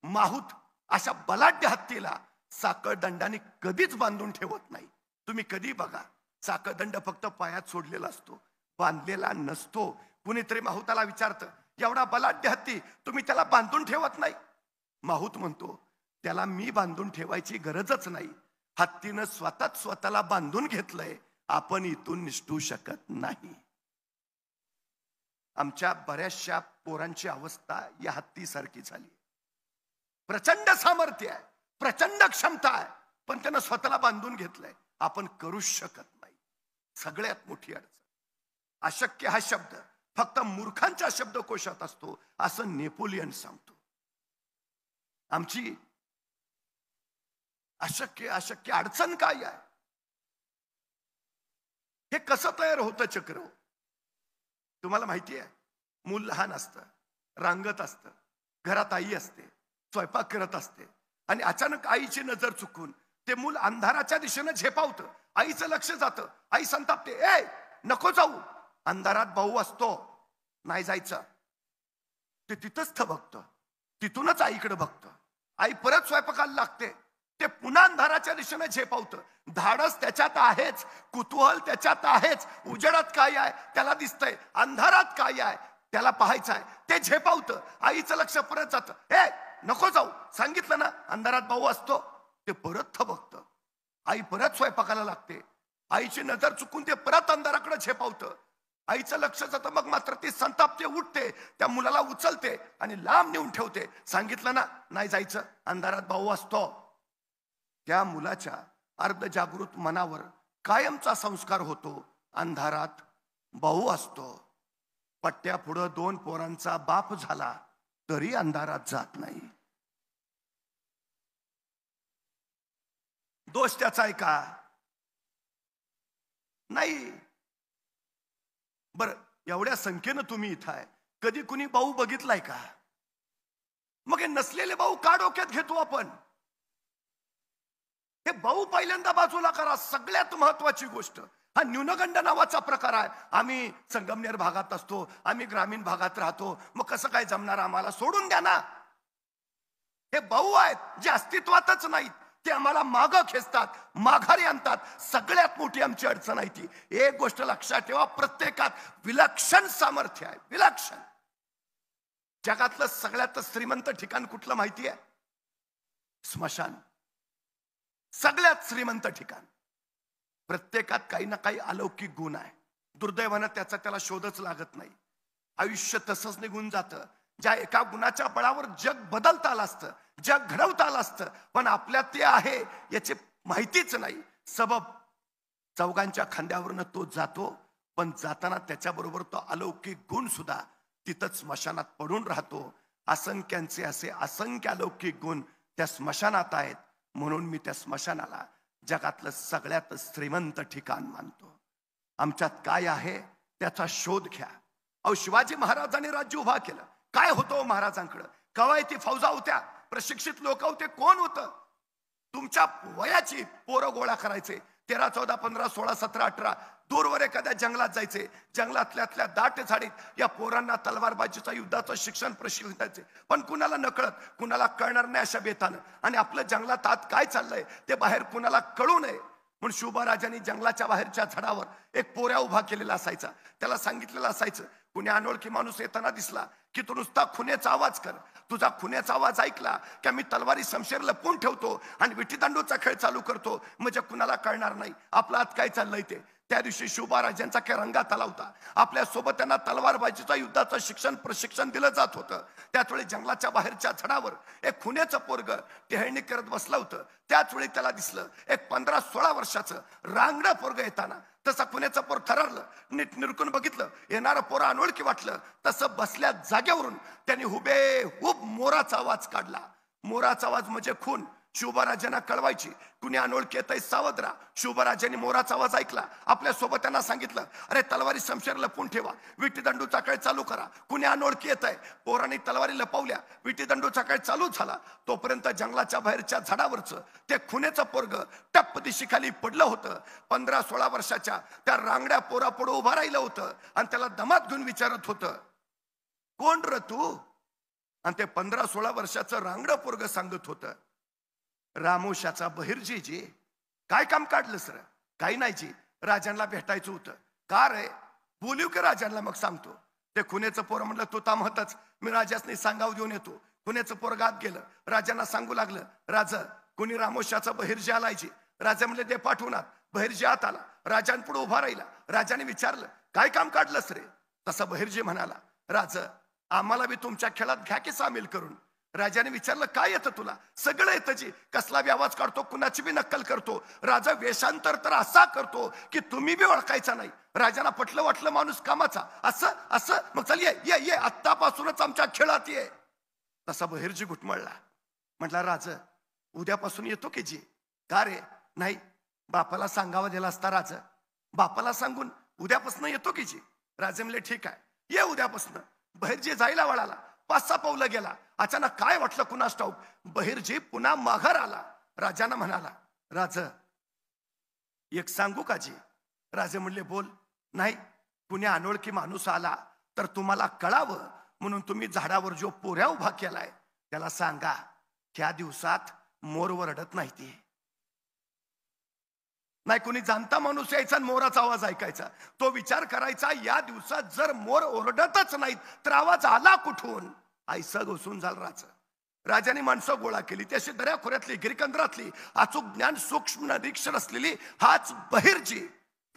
B: माहूत अशा बलाढ्य हत्तीला साखळदंडाने कधीच बांधून ठेवत नाही. तुम्ही कधी बघा, साखळदंड फक्त पायात सोडलेला असतो, बांधलेला नसतो. कुणीतरी माहुताला विचारतं, एवढा बलाढ्य हत्ती तुम्ही त्याला बांधून ठेवत नाही? माहूत म्हणतो, त्याला मी बांधून ठेवायची गरजच नाही, हत्तीनं स्वतःच स्वतःला बांधून घेतलंय, आपण इथून निसटू शकत नाही. आमच्या बऱ्याचशा पोरांची अवस्था या हत्तीसारखी झाली. प्रचंड सामर्थ्य आहे, प्रचंड क्षमता आहे, पण त्यानं स्वतःला बांधून घेतलंय, आपण करूच शकत नाही. सगळ्यात मोठी अडचण. अशक्य हा शब्द फक्त मूर्खांच्या शब्दकोशात असतो असं नेपोलियन सांगतो. आमची अशक्य अशक्य अडचण काय आहे? हे कसं तयार होतं चक्र? तुम्हाला माहिती आहे, मूल लहान असतं, रांगत असतं, घरात आई असते, स्वयंपाक करत असते आणि अचानक आईची नजर चुकून ते मूल अंधाराच्या दिशेनं झेपावतं. आईचं लक्ष जातं, आई संतापते, ए नको जाऊ, अंधारात भाऊ असतो, नाही जायचं. ते तिथंच थबकतं, तिथूनच आईकडे बघतं. आई परत स्वयंपाकाला लागते, ते पुन्हा अंधाराच्या दिशेने झेपावतं. धाडस त्याच्यात आहेच, कुतूहल त्याच्यात आहेच. उजेडात काय आहे त्याला दिसतंय, अंधारात काय आहे त्याला पाहायचं आहे, ते झेपावतं. आईचं लक्ष परत जातं, ए नको जाऊ, सांगितलं ना अंधारात भाऊ असतो. ते परत थबकतं, आई परत स्वयंपाकाला लागते, आईची नजर चुकून ते परत अंधाराकडे झेपावतं. आईचं लक्ष जातं, मग मात्र ती संतापते, उठते, त्या मुलाला उचलते आणि लांब नेऊन ठेवते. सांगितलं ना नाही जायचं, अंधारात भाऊ असतो. त्या मुलाच्या अर्धजागृत मनावर कायमचा संस्कार होतो, अंधारात भाऊ असतो. पट्ट्या पुढं 2 पोरांचा बाप झाला तरी अंधारात जात नाही. दोष त्याचा आहे का? नाही. बर, एवढ्या संख्येनं तुम्ही इथं आहे, कधी कुणी भाऊ बघितलाय का? मग हे नसलेले भाऊ का डोक्यात घेतो आपण? हे भाऊ पहिल्यांदा बाजूला करा. सगळ्यात महत्वाची गोष्ट हा न्यूनगंड नावाचा प्रकार आहे. आम्ही संगमनेर भागात असतो, आम्ही ग्रामीण भागात राहतो, मग कसं काय जमणार आम्हाला? सोडून द्या ना. हे भाऊ आहेत जे अस्तित्वातच नाहीत, ते आम्हाला मागं खेचतात, माघारी आणतात. सगळ्यात मोठी आमची अडचण आहे ती. एक गोष्ट लक्षात ठेवा, प्रत्येकात विलक्षण सामर्थ्य आहे, विलक्षण. जगातलं सगळ्यात श्रीमंत ठिकाण कुठलं माहिती आहे? स्मशान. सगळ्यात श्रीमंत ठिकाण. प्रत्येकात काही ना काही अलौकिक गुण आहे. दुर्दैवानं त्याला शोधच लागत नाही. आयुष्य तसंच निघून जातं. ज्या एका गुणाच्या बळावर जग बदलता आलं असतं, जग घडवता आलं असतं, पण आपल्यात ते आहे याची माहितीच नाही. सबब चौघांच्या खांद्यावरनं तो जातो, पण जाताना त्याच्याबरोबर तो अलौकिक गुण सुद्धा तिथंच स्मशानात पडून राहतो. असंख्यांचे असे असंख्य अलौकिक गुण त्या स्मशानात आहेत. म्हणून मी त्या स्मशानाला जगातलं सगळ्यात श्रीमंत ठिकाण मानतो. आमच्यात काय आहे त्याचा शोध घ्या. अहो, शिवाजी महाराजांनी राज्य उभा केलं. काय होतं महाराजांकडं? कवायती फौजा होत्या, प्रशिक्षित लोक होते. कोण होतं? तुमच्या वयाची पोरं गोळा करायचे. 13, 14, 15, 16, 17, 18 दूरवर एखाद्या जंगलात जायचे. जंगलातल्या दाट झाडीत या पोरांना तलवारबाजीचं युद्धाचं शिक्षण प्रशिक्षण द्यायचे. पण कुणाला नकळत, कुणाला कळणार नाही अशा बेतानं. आणि आपलं जंगलात आत काय चाललंय ते बाहेर कुणाला कळू नये म्हणून शुभराजांनी जंगलाच्या बाहेरच्या झाडावर एक पोऱ्या उभा केलेला असायचा. त्याला सांगितलेलं असायचं, कुणी अनोळखी माणूस येताना दिसला की तू नुसता खुन्याचा आवाज कर. तुझा खुन्याचा आवाज ऐकला की मी तलवारी शमशेर लपवून ठेवतो आणि विटीदांडूचा खेळ चालू करतो, म्हणजे कुणाला कळणार नाही आपला आत काय चाललंय ते. त्या दिवशी शुभराजांचा काय रंगात आला होता. आपल्या सोबत त्यांना तलवारबाजीचा युद्धाचं प्रशिक्षण दिलं जात होतं. त्याच वेळी जंगलाच्या बाहेरच्या झाडावर एक खुन्याचं पोरग टेहळणी करत बसलं होतं. त्याच वेळी त्याला दिसलं एक 15-16 वर्षाचं रांगडं पोरग येताना. तसं खुन्याचं पोर थररलं, नीट निरकून बघितलं, येणारं पोरं अनोळखी वाटलं. तसं बसल्या जागेवरून त्यांनी हुबेहूब मोराचा आवाज काढला. मोराचा आवाज म्हणजे खून. शुभराजांना कळवायची कुणी अनोळखी येतंय सावध राहा. शुभराजांनी मोराचा आवाज ऐकला. आपल्या सोबत त्यांना सांगितलं, अरे तलवारी शमशेर लपवून ठेवा, विटीदंडूचा खेळ चालू करा, कुणी अनोळखी येतंय. पोरांनी तलवारी लपवल्या, विटीदंडूचा खेळ चालू झाला. तोपर्यंत जंगलाच्या बाहेरच्या झाडावरचं ते खुन्याचं पोरग टप्प दिशेखाली पडलं होतं. 15-16 वर्षाच्या त्या रांगड्या पोरापुढं उभा राहिलं होतं आणि त्याला दमात घेऊन विचारत होतं, कोण र तू? आणि ते 15-16 वर्षाचं रांगडं पोरग सांगत होतं, रामोशाचा बहिर्जी जी. काय काम काढलं सर? काही नाही जी, राजांना भेटायचं होतं. का रे? बोलू का राजांना? मग सांगतो. ते खुन्याचं पोर म्हणलं, तू तामहतच, मी राजासनी सांगाव देऊन येतो. खुन्याचं पोर गात गेलं, राजांना सांगू लागलं, राजा कुणी रामोशाचा बहिर्जी आलाय जी. राजा म्हणले, ते पाठवणार. बहिर्जी आत आला, राजांपुढे उभा राहिला. राजाने विचारलं, काय काम काढलंस रे? तसा बहिर्जी म्हणाला, राजा आम्हाला बी तुमच्या खेळात घ्या की सामील करून. राजाने विचारलं, काय येतं तुला? सगळं येतं जी. कसला बी आवाज काढतो, कुणाची बी नक्कल करतो. राजा वेषांतर तर असा करतो की तुम्ही बी ओळखायचा नाही. राजाला पटलं वाटलं माणूस कामाचा. असं असं मग चल ये ये ये, आत्तापासूनच आमच्या खेळात ये. तसा बहिर्जी घुटमळला. म्हटला, राजा उद्यापासून येतो की जी. का रे? नाही, बापाला सांगावा दिला असता राजा. बापाला सांगून उद्यापासून येतो की जी. राजे म्हणले, ठीक आहे, ये उद्यापासून. बहिर्जी जायला वळाला, 5-6 पावलं गेला. अचानक काय वाटलं कुणास ठाऊक, बहिर्जी पुन्हा माघार आला. राजांना म्हणाला, राजा एक सांगू का जी? राजे म्हणले, बोल. नाही, कुणी अनोळखी माणूस आला तर तुम्हाला कळावं म्हणून तुम्ही झाडावर जो पोऱ्या उभा केलाय त्याला सांगा, त्या दिवसात मोर वरडत नाही. ती नाही, कुणी जाणता माणूस यायचा आणि मोराचा आवाज ऐकायचा. तो विचार करायचा, या दिवसात जर मोर ओरडतच नाहीत तर आवाज आला कुठून? आयसा घुसून झालं राजा. राजाने माणसं गोळा केली. त्याशी दऱ्याखोऱ्यातली गिरिकंदरातली अचूक ज्ञान सूक्ष्म निरीक्षण असलेली हाच बहिर्जी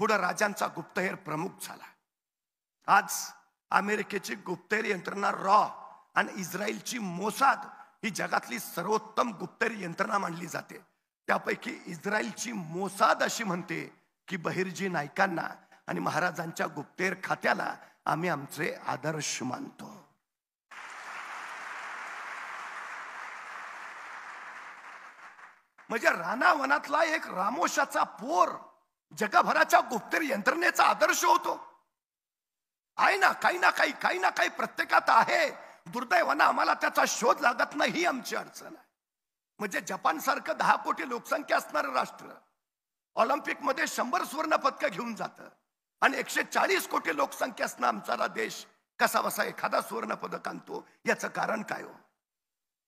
B: पुढे राजांचा गुप्तहेर प्रमुख झाला. आज अमेरिकेची गुप्तहेर यंत्रणा रॉ आणि इस्रायलची मोसाद ही जगातली सर्वोत्तम गुप्तहेर यंत्रणा मानली जाते. त्यापैकी इस्रायलची मोसाद अशी म्हणते की बहिर्जी नायकांना आणि महाराजांच्या गुप्तहेर खात्याला आम्ही आमचे आदर्श मानतो. म्हणजे रानावनातला एक रामोशाचा पोर जगभराच्या गुप्तहेर यंत्रणेचा आदर्श होतो. आहे ना काही प्रत्येकात आहे. दुर्दैवानं आम्हाला त्याचा शोध लागत नाही, ही आमची अडचण आहे. म्हणजे जपान सारखं 10 कोटी लोकसंख्या असणारं राष्ट्र ऑलिम्पिक मध्ये 100 सुवर्ण पदक घेऊन जातं आणि 140 कोटी लोकसंख्या असणं आमचा देश कसा बसा एखादा सुवर्ण पदक आणतो. याचं कारण काय हो?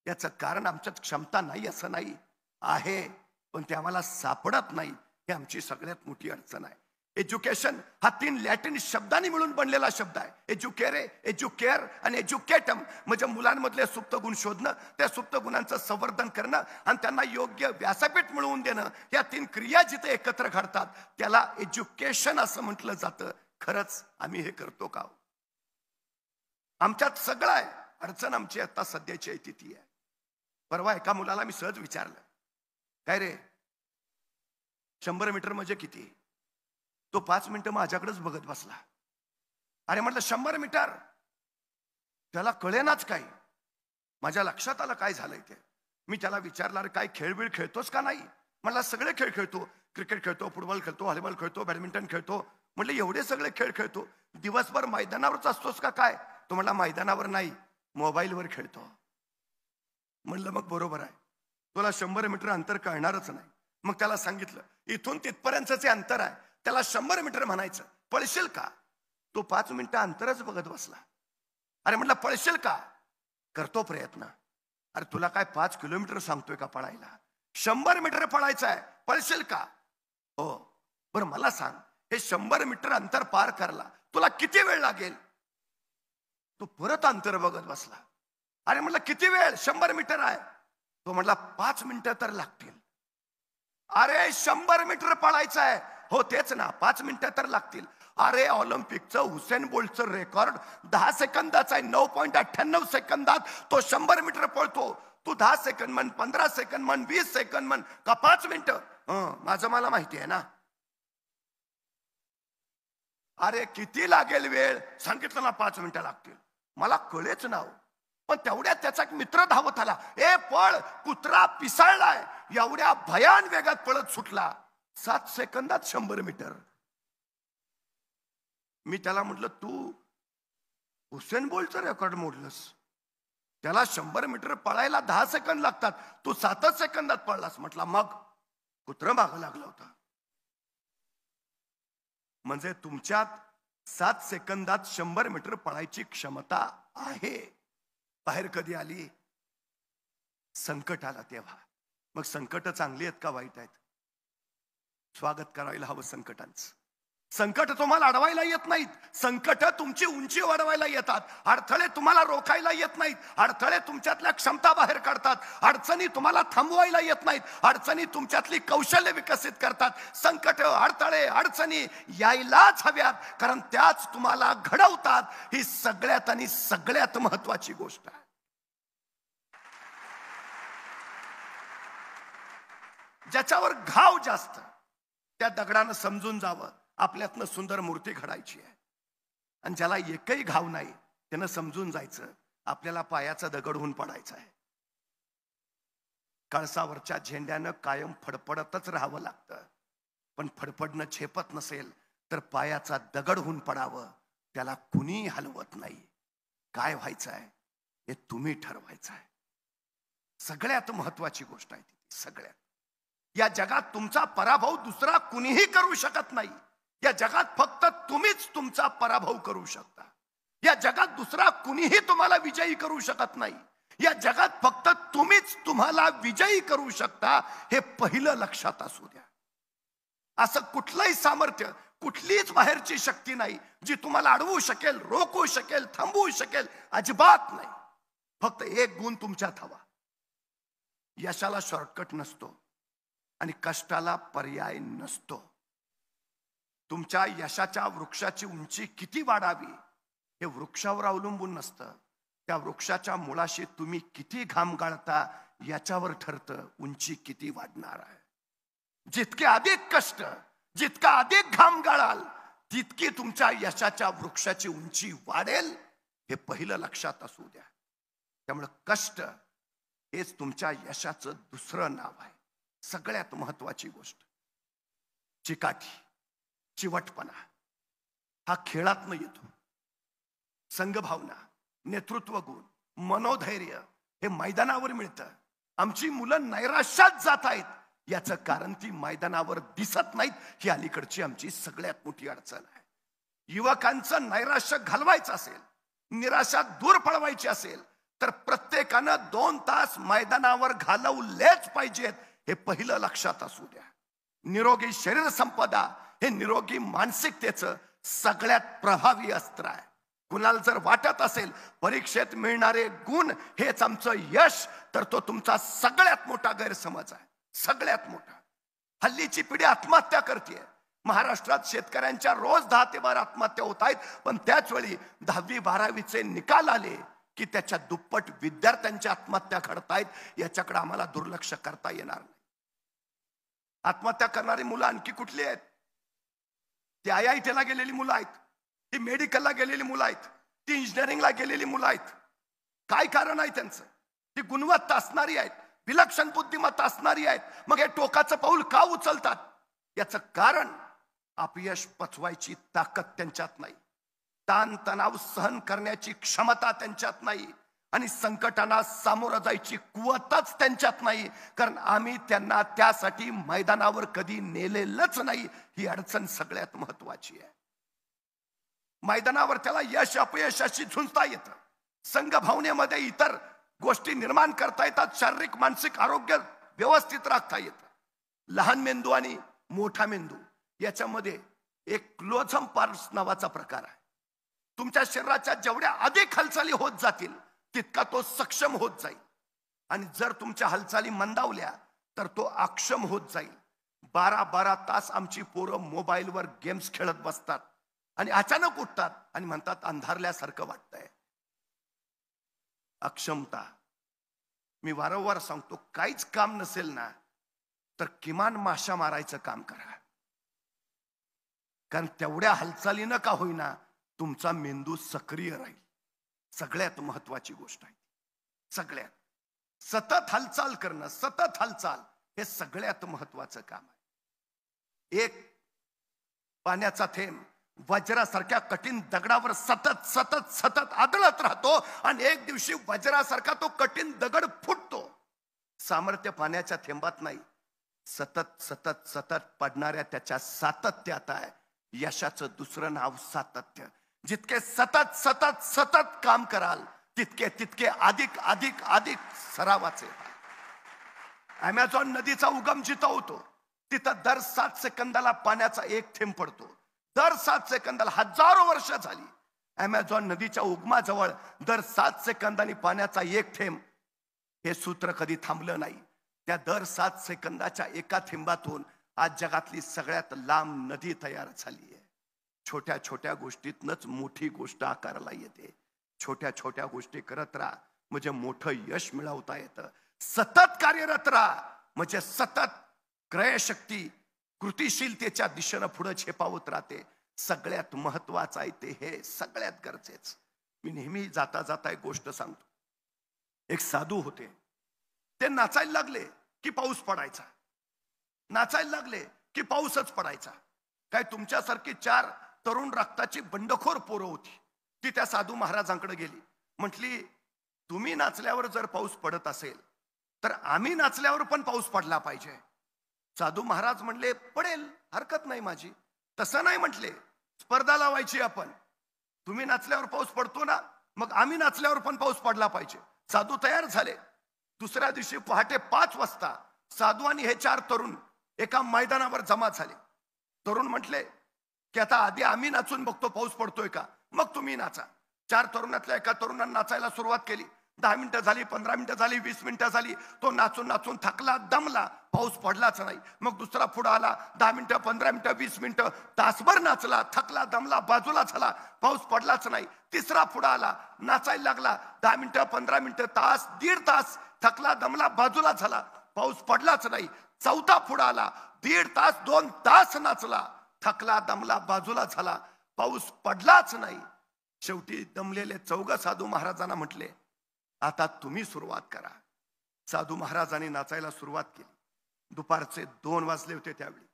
B: याचं कारण आमच्यात क्षमता नाही असं नाही, आहे, पण ते आम्हाला सापडत नाही. ही आमची सगळ्यात मोठी अडचण आहे. एज्युकेशन हा 3 लॅटिन शब्दांनी मिळून बनलेला शब्द आहे. एज्युकेरे, एज्युकेअर आणि एज्युकेटम म्हणजे मुलांमधले सुप्त गुण शोधणं, त्या सुप्त गुणांचं संवर्धन करणं आणि त्यांना योग्य व्यासपीठ मिळवून देणं. या 3 क्रिया जिथे एकत्र घडतात त्याला एज्युकेशन असं म्हटलं जातं. खरंच आम्ही हे करतो का? आमच्यात सगळं आहे. अडचण आमची आता सध्याची आहे ती आहे. परवा एका मुलाला मी सहज विचारलं, काय रे 100 मीटर म्हणजे किती? तो 5 मिनिटं माझ्याकडेच बघत बसला. अरे म्हटलं 100 मीटर, त्याला कळेनाच काय. माझ्या लक्षात आलं काय झालंय ते. मी त्याला विचारलं, अरे काय खेळबिळ खेळतोस का नाही? म्हणला सगळे खेळ खेळतो, क्रिकेट खेळतो, फुटबॉल खेळतो, व्हॉलीबॉल खेळतो, बॅडमिंटन खेळतो. म्हटलं एवढे सगळे खेळ खेळतो, दिवसभर मैदानावरच असतोस का काय? तो म्हणला मैदानावर नाही, मोबाईलवर खेळतो. म्हणलं मग बरोबर आहे, तुला 100 मीटर अंतर कळणारच नाही. मग त्याला सांगितलं इथून तिथपर्यंतचे अंतर आहे, त्याला 100 मीटर म्हणायचं, पळशील का? तो 5 मिनिटं अंतरच बघत बसला. अरे म्हटलं पळशील का? करतो प्रयत्न. अरे तुला काय 5 किलोमीटर सांगतोय का पळायला? 100 मीटर पळायचं आहे, पळशील का? हो, बरं मला सांग, हे 100 मीटर अंतर पार करायला तुला किती वेळ लागेल? तो परत अंतर बघत बसला. अरे म्हटलं किती वेळ? 100 मीटर आहे. तो म्हटला 5 मिनिटं तर लागतील. अरे 100 मीटर पळायचं आहे. हो तेच ना, 5 मिनिटं तर लागतील. अरे ऑलिम्पिकचं हुसेन बोल्टचं रेकॉर्ड 10 सेकंदाचं आहे. 9.98 सेकंदात तो 100 मीटर पळतो. तू 10 सेकंद म्हण, 15 सेकंद म्हण, 20 सेकंद म्हण का 5 मिनिटं? माझं मला माहिती आहे ना. अरे किती लागेल वेळ? सांगितलं ना 5 मिनिटं लागतील. मला कळेच ना. पण तेवढ्यात त्याचा एक मित्र धावत आला. ए पळ, कुत्रा पिसाळलाय. एवढ्या भयान वेगात पळत सुटला. 7 सेकंदात 100 मीटर. मी त्याला म्हटलं तू हुसेन बोल्टचं रेकॉर्ड मोडलंस. त्याला 100 मीटर पळायला 10 सेकंद लागतात, तू 7 सेकंदात पळलास. म्हटला मग कुत्रं मागं लागलं होतं. म्हणजे तुमच्यात 7 सेकंदात 100 मीटर पळायची क्षमता आहे. बाहेर कधी आली? संकट आला तेव्हा. मग संकट चांगली आहेत का वाईट आहेत? स्वागत करायला हवं संकटांचं. संकट तुम्हाला अडवायला येत नाहीत. संकट तुमची उंची वाढवायला येतात. अडथळे तुम्हाला रोखायला येत नाहीत. अडथळे तुमच्यातल्या क्षमता बाहेर काढतात. अडचणी तुम्हाला थांबवायला येत नाहीत. अडचणी तुमच्यातली कौशल्य विकसित करतात. संकट, अडथळे, अडचणी यायलाच हव्यात, कारण त्याच तुम्हाला घडवतात. ही सगळ्यात आणि सगळ्यात महत्वाची गोष्ट आहे. ज्याच्यावर घाव जास्त त्या दगडानं समजून जावं आपल्यातनं सुंदर मूर्ती घडायची आहे. आणि ज्याला एकही घाव नाही त्यानं समजून जायचं आपल्याला पायाचा दगड होऊन पडायचा आहे. कळसावरच्या झेंड्यानं कायम फडफडतच राहावं लागतं. पण फडफडणं झेपत नसेल तर पायाचा दगड होऊन पडावं, त्याला कुणी हलवत नाही. काय व्हायचं आहे हे तुम्ही ठरवायचं आहे. सगळ्यात महत्वाची गोष्ट आहे ती. सगळ्यात या जगात तुमचा पराभव दुसरा कुणीही करू शकत नाही. या जगात फक्त तुम्हीच तुमचा पराभव करू शकता. या जगात दुसरा कुणीही तुम्हाला विजयी करू शकत नाही. या जगात फक्त तुम्हीच तुम्हाला विजयी करू शकता. हे पहिलं लक्षात असू द्या. असं कुठलंही सामर्थ्य, कुठलीच बाहेरची शक्ती नाही जी तुम्हाला अडवू शकेल, रोखू शकेल, थांबवू शकेल. अजिबात नाही. फक्त एक गुण तुमच्यात हवा. यशाला शॉर्टकट नसतो आणि कष्टाला पर्याय नसतो. तुमच्या यशाच्या वृक्षाची उंची किती वाढावी हे वृक्षावर अवलंबून नसतं. त्या वृक्षाच्या मुळाशी तुम्ही किती घाम गाळता याच्यावर ठरतं उंची किती वाढणार आहे. जितके अधिक कष्ट, जितका अधिक घाम गाळाल तितकी तुमच्या यशाच्या वृक्षाची उंची वाढेल. हे पहिलं लक्षात असू द्या. त्यामुळे कष्ट हेच तुमच्या यशाचं दुसरं नाव आहे. सगळ्यात महत्वाची गोष्ट चिकाटी, चिवटपणा हा खेळातनं येतो. संघभावना, नेतृत्व गुण, मनोधैर्य हे मैदानावर मिळतं. आमची मुलं नैराश्यात जात आहेत याचं कारण ती मैदानावर दिसत नाहीत. ही अलीकडची आमची सगळ्यात मोठी अडचण आहे. युवकांचं नैराश्य घालवायचं असेल, निराशा दूर पळवायची असेल तर प्रत्येकानं 2 तास मैदानावर घालवलेच पाहिजेत. हे पहिलं लक्षात असू द्या. निरोगी शरीर संपदा हे निरोगी मानसिकतेचं सगळ्यात प्रभावी अस्त्र आहे. कुणाला जर वाटत असेल परीक्षेत मिळणारे गुण हेच आमचं यश, तर तो तुमचा सगळ्यात मोठा गैरसमज आहे. सगळ्यात मोठा. हल्लीची पिढी आत्महत्या करते. महाराष्ट्रात शेतकऱ्यांच्या रोज 10 ते 12 आत्महत्या होत आहेत. पण त्याच वेळी 10वी 12वीचे निकाल आले की त्याच्या दुप्पट विद्यार्थ्यांच्या आत्महत्या घडतायत. याच्याकडे आम्हाला दुर्लक्ष करता येणार नाही. आत्महत्या करणारी मुलं आणखी कुठली आहेत? ती IIT-ला गेलेली मुलं आहेत, ती मेडिकलला गेलेली मुलं आहेत, ती इंजिनिअरिंगला गेलेली मुलं आहेत. काय कारण आहे त्यांचं? ती गुणवत्ता असणारी आहेत, विलक्षण बुद्धिमत्ता असणारी आहेत. मग हे टोकाचं पाऊल का उचलतात? याचं कारण अपयश पचवायची ताकद त्यांच्यात नाही, ताण तणाव सहन करण्याची क्षमता त्यांच्यात नाही आणि संकटांना सामोरं जायची कुवतच त्यांच्यात नाही. कारण आम्ही त्यांना त्यासाठी मैदानावर कधी नेलेलंच नाही. ही अडचण सगळ्यात महत्वाची आहे. मैदानावर त्याला यश अपयशाशी झुंजता येतं. संघ भावनेमध्ये इतर गोष्टी निर्माण करता येतात. शारीरिक मानसिक आरोग्य व्यवस्थित राखता येतं. लहान मेंदू आणि
C: मोठा मेंदू याच्यामध्ये एक क्लोझम पार्ट्स नावाचा प्रकार आहे. तुमच्या शरीराच्या जेवढ्या अधिक हालचाली होत जातील तितका तो सक्षम होत जाईल, आणि जर तुमच्या हालचाली मंदावल्या तर तो अक्षम होत जाईल. 12-12 तास आमची पोरं मोबाईलवर गेम्स खेळत बसतात आणि अचानक उठतात आणि म्हणतात अंधारल्यासारखं वाटतंय. अक्षमता. मी वारंवार सांगतो, काहीच काम नसेल ना तर किमान माशा मारायचं काम करा, कारण तेवढ्या हालचालीनं का होईना तुमचा मेंदू सक्रिय राहील. सगळ्यात महत्वाची गोष्ट आहे. सगळ्यात सतत हालचाल करणं, सतत हालचाल हे सगळ्यात महत्वाचं काम आहे. एक पाण्याचा थेंब वज्रासारख्या कठीण दगडावर सतत सतत सतत आदळत राहतो आणि एक दिवशी वज्रासारखा तो कठीण दगड फुटतो. सामर्थ्य पाण्याच्या थेंबात नाही, सतत सतत सतत पडणाऱ्या त्याच्या सातत्यात आहे. यशाचं दुसरं नाव सातत्य. जितके सतत सतत सतत काम कराल तितके तितके अधिक अधिक अधिक सरावाचे. अमेझॉन नदीचा उगम जिथं होतो तिथं दर 7 सेकंदाला पाण्याचा एक थेंब पडतो. दर 7 सेकंदाला. हजारो वर्ष झाली अमेझॉन नदीच्या उगमाजवळ दर 7 सेकंदांनी पाण्याचा एक थेंब. हे सूत्र कधी थांबलं नाही. त्या दर 7 सेकंदाच्या एका थेंबातून आज जगातली सगळ्यात लांब नदी तयार झाली आहे. छोट्या छोट्या गोष्टीतनच मोठी गोष्ट आकाराला येते. छोट्या छोट्या गोष्टी करत राहा म्हणजे मोठं यश मिळवता येतं. सतत कार्यरत राहा म्हणजे सतत क्रयशक्ती कृतिशीलतेच्या दिशेनं पुढे झेपावत राहते. सगळ्यात महत्वाचं आहे ते, हे सगळ्यात गरजेचं. मी नेहमी जाता जाता एक गोष्ट सांगतो. एक साधू होते, ते नाचायला लागले की पाऊस पडायचा, नाचायला लागले की पाऊसच पडायचा. काय तुमच्यासारखी 4 तरुण रक्ताची बंडखोर पोरं होती. ती त्या साधू महाराजांकडे गेली. म्हटली, तुम्ही नाचल्यावर जर पाऊस पडत असेल तर आम्ही नाचल्यावर पण पाऊस पडला पाहिजे. साधू महाराज म्हणले, पडेल, हरकत नाही माझी. तसं नाही म्हटले, स्पर्धा लावायची आपण. तुम्ही नाचल्यावर पाऊस पडतो ना, मग आम्ही नाचल्यावर पण पाऊस पडला पाहिजे. साधू तयार झाले. दुसऱ्या दिवशी पहाटे 5 वाजता साधू आणि हे 4 तरुण एका मैदानावर जमा झाले. तरुण म्हटले की आता आधी आम्ही नाचून बघतो पाऊस पडतोय का, मग तुम्ही नाचा. 4 तरुणातल्या एका तरुणाने नाचायला सुरुवात केली. 10 मिनिटं झाली, 15 मिनिटं झाली, 20 मिनिटं झाली. तो नाचून नाचून थकला, दमला, पाऊस पडलाच नाही. मग दुसरा पुढे आला. 10 मिनिटं, 15 मिनिटं, 20 मिनिटं, तासभर नाचला, थकला, दमला, बाजूला झाला, पाऊस पडलाच नाही. तिसरा पुढे आला, नाचायला लागला. 10 मिनिटं, 15 मिनिटं, तास, 1.5 तास, थकला, दमला, बाजूला झाला, पाऊस पडलाच नाही. चौथा पुढे आला, 1.5 तास, 2 तास नाचला, थकला, दमला, बाजूला झाला, पाऊस पडलाच नाही. शेवटी दमलेले 4 साधू महाराजांना म्हटले, आता तुम्ही सुरुवात करा. साधू महाराजांनी नाचायला सुरुवात केली. दुपारचे 2 वाजले होते त्यावेळी.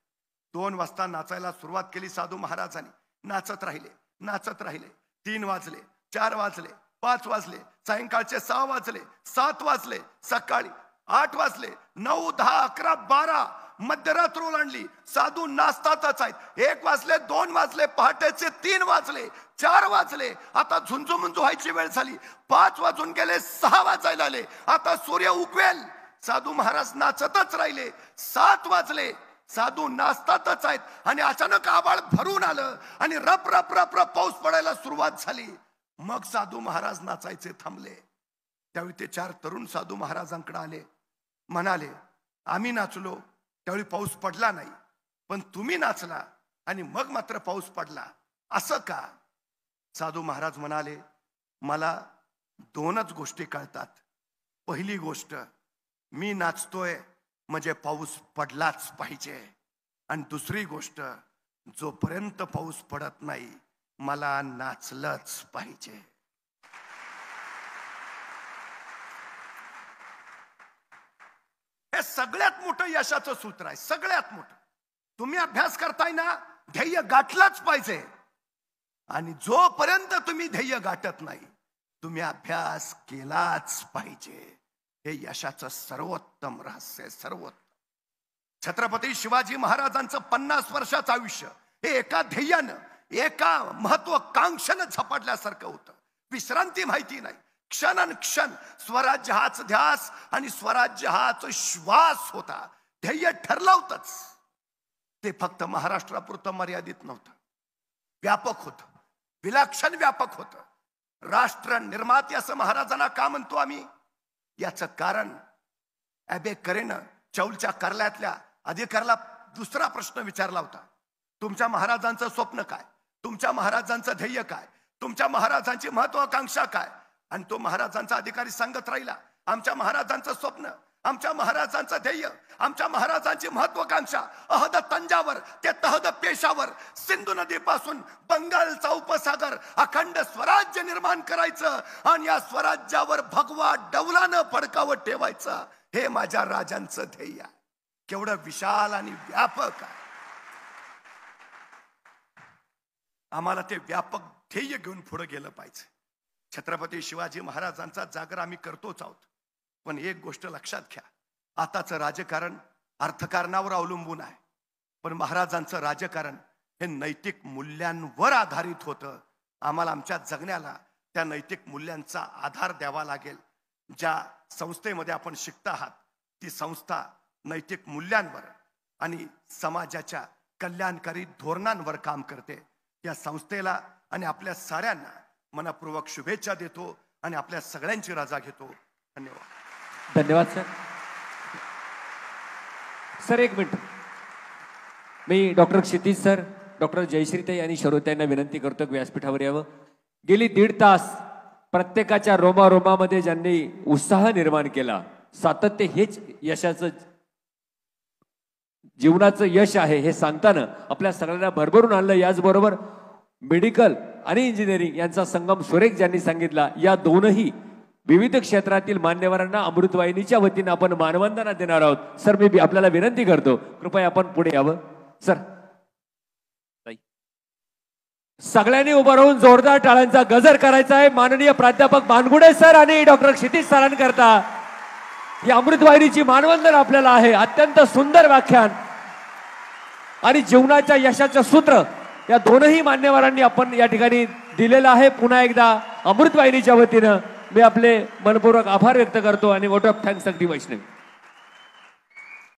C: 2 वाजता नाचायला सुरुवात केली साधू महाराजांनी. नाचत राहिले, नाचत राहिले. 3 वाजले, 4 वाजले, 5 वाजले, सायंकाळचे 6 वाजले, 7 वाजले, सकाळी 8 वाजले, 9, 10, 11, 12, मध्यरात्र ओलांडली. साधू नाचतातच आहेत. 1 वाजले, 2 वाजले, पहाटेचे 3 वाजले, 4 वाजले. आता झुंजूमुंजू व्हायची वेळ झाली. 5 वाजून गेले, 6 वाजायला आले. आता सूर्य उगवेल. साधू महाराज नाचतच राहिले. 7 वाजले, साधू नाचतातच आहेत आणि अचानक आभाळ भरून आलं आणि रप रप रप रप पाऊस पडायला सुरुवात झाली. मग साधू महाराज नाचायचे थांबले. त्यावेळी ते 4 तरुण साधू महाराजांकडे आले. म्हणाले, आम्ही नाचलो त्यावेळी पाऊस पडला नाही, पण तुम्ही नाचला आणि मग मात्र पाऊस पडला, असं का? साधू महाराज म्हणाले, मला 2च गोष्टी कळतात. पहिली गोष्ट, मी नाचतोय म्हणजे पाऊस पडलाच पाहिजे. आणि दुसरी गोष्ट, जोपर्यंत पाऊस पडत नाही मला नाचलंच पाहिजे. हे सगळ्यात मोठं यशाचं सूत्र आहे. सगळ्यात मोठं. तुम्ही अभ्यास करताय ना, ध्येय गाठलंच पाहिजे. आणि जोपर्यंत तुम्ही ध्येय गाठत नाही तुम्ही अभ्यास केलाच पाहिजे. हे यशाचं सर्वोत्तम रहस्य आहे. सर्वोत्तम. छत्रपती शिवाजी महाराजांचं 50 वर्षाचं आयुष्य हे एका ध्येयानं, एका महत्वाकांक्षेनं झपाटल्यासारखं होतं. विश्रांती माहिती नाही. क्षण क्षण स्वराज्य हाच ध्यास आणि स्वराज्य हाच श्वास होता. ध्येय ठरलं होतंच. ते फक्त महाराष्ट्रापुरतं मर्यादित नव्हतं, व्यापक होतं, विलक्षण व्यापक होतं। राष्ट्र निर्माते असं महाराजांना का म्हणतो आम्ही? याचं कारण ॲबे करेनं चौलच्या कर्ल्यातल्या अधिकाऱ्याला दुसरा प्रश्न विचारला होता, तुमच्या महाराजांचं स्वप्न काय, तुमच्या महाराजांचं ध्येय काय, तुमच्या महाराजांची महत्वाकांक्षा काय? आणि तो महाराजांचा अधिकारी सांगत राहिला, आमच्या महाराजांचं स्वप्न, आमच्या महाराजांचं ध्येय, आमच्या महाराजांची महत्वाकांक्षा अहद तंजावर ते तहद पेशावर, सिंधू नदीपासून बंगालचा उपसागर अखंड स्वराज्य निर्माण करायचं आणि या स्वराज्यावर भगवा डौलानं फडकावत ठेवायचं, हे माझ्या राजांचं ध्येय आहे। केवढं विशाल आणि व्यापक आहे। आम्हाला ते व्यापक ध्येय घेऊन पुढे गेलं पाहिजे। छत्रपती शिवाजी महाराजांचा जागर आम्ही करतोच आहोत, पण एक गोष्ट लक्षात घ्या, आताचं राजकारण अर्थकारणावर अवलंबून आहे, पण महाराजांचं राजकारण हे नैतिक मूल्यांवर आधारित होतं। आम्हाला आमच्या जगण्याला त्या नैतिक मूल्यांचा आधार द्यावा लागेल। ज्या संस्थेमध्ये आपण शिकता आहात ती संस्था नैतिक मूल्यांवर आणि समाजाच्या कल्याणकारी धोरणांवर काम करते। या संस्थेला आणि आपल्या साऱ्यांना मनपूर्वक शुभेच्छा देतो आणि आपल्या सगळ्यांची रजा घेतो। धन्यवाद।
A: धन्यवाद सर। सर एक मिनिट, मी डॉक्टर क्षितिज सर, डॉक्टर जयश्रीताई आणि शरोताईंना विनंती करतो व्यासपीठावर यावं। गेली 1.5 तास प्रत्येकाच्या रोमारोमामध्ये ज्यांनी उत्साह निर्माण केला, सातत्य हेच यशाचं, जीवनाचं यश आहे हे सांगताना आपल्या सगळ्यांना भरभरून आणलं। याचबरोबर मेडिकल आणि इंजिनिअरिंग यांचा संगम सुरेख ज्यांनी सांगितला, या दोनही विविध क्षेत्रातील मान्यवरांना अमृतवाहिनीच्या वतीने आपण मानवंदना देणार आहोत। सर मी आपल्याला विनंती करतो, कृपया आपण पुढे यावं। सर सगळ्यांनी उभं राहून जोरदार टाळ्यांचा गजर करायचा आहे। माननीय प्राध्यापक बानगुडे सर आणि डॉक्टर क्षितिज सरांकरता ही अमृतवाहिनीची मानवंदन आपल्याला आहे। अत्यंत सुंदर व्याख्यान आणि जीवनाच्या यशाचं सूत्र या दोनही मान्यवरांनी आपण या ठिकाणी दिलेलं आहे। पुन्हा एकदा अमृतवाहिनीच्या वतीनं मी आपले मनपूर्वक आभार व्यक्त करतो आणि वोट ऑफ थँक्स अगदी वैष्णवी।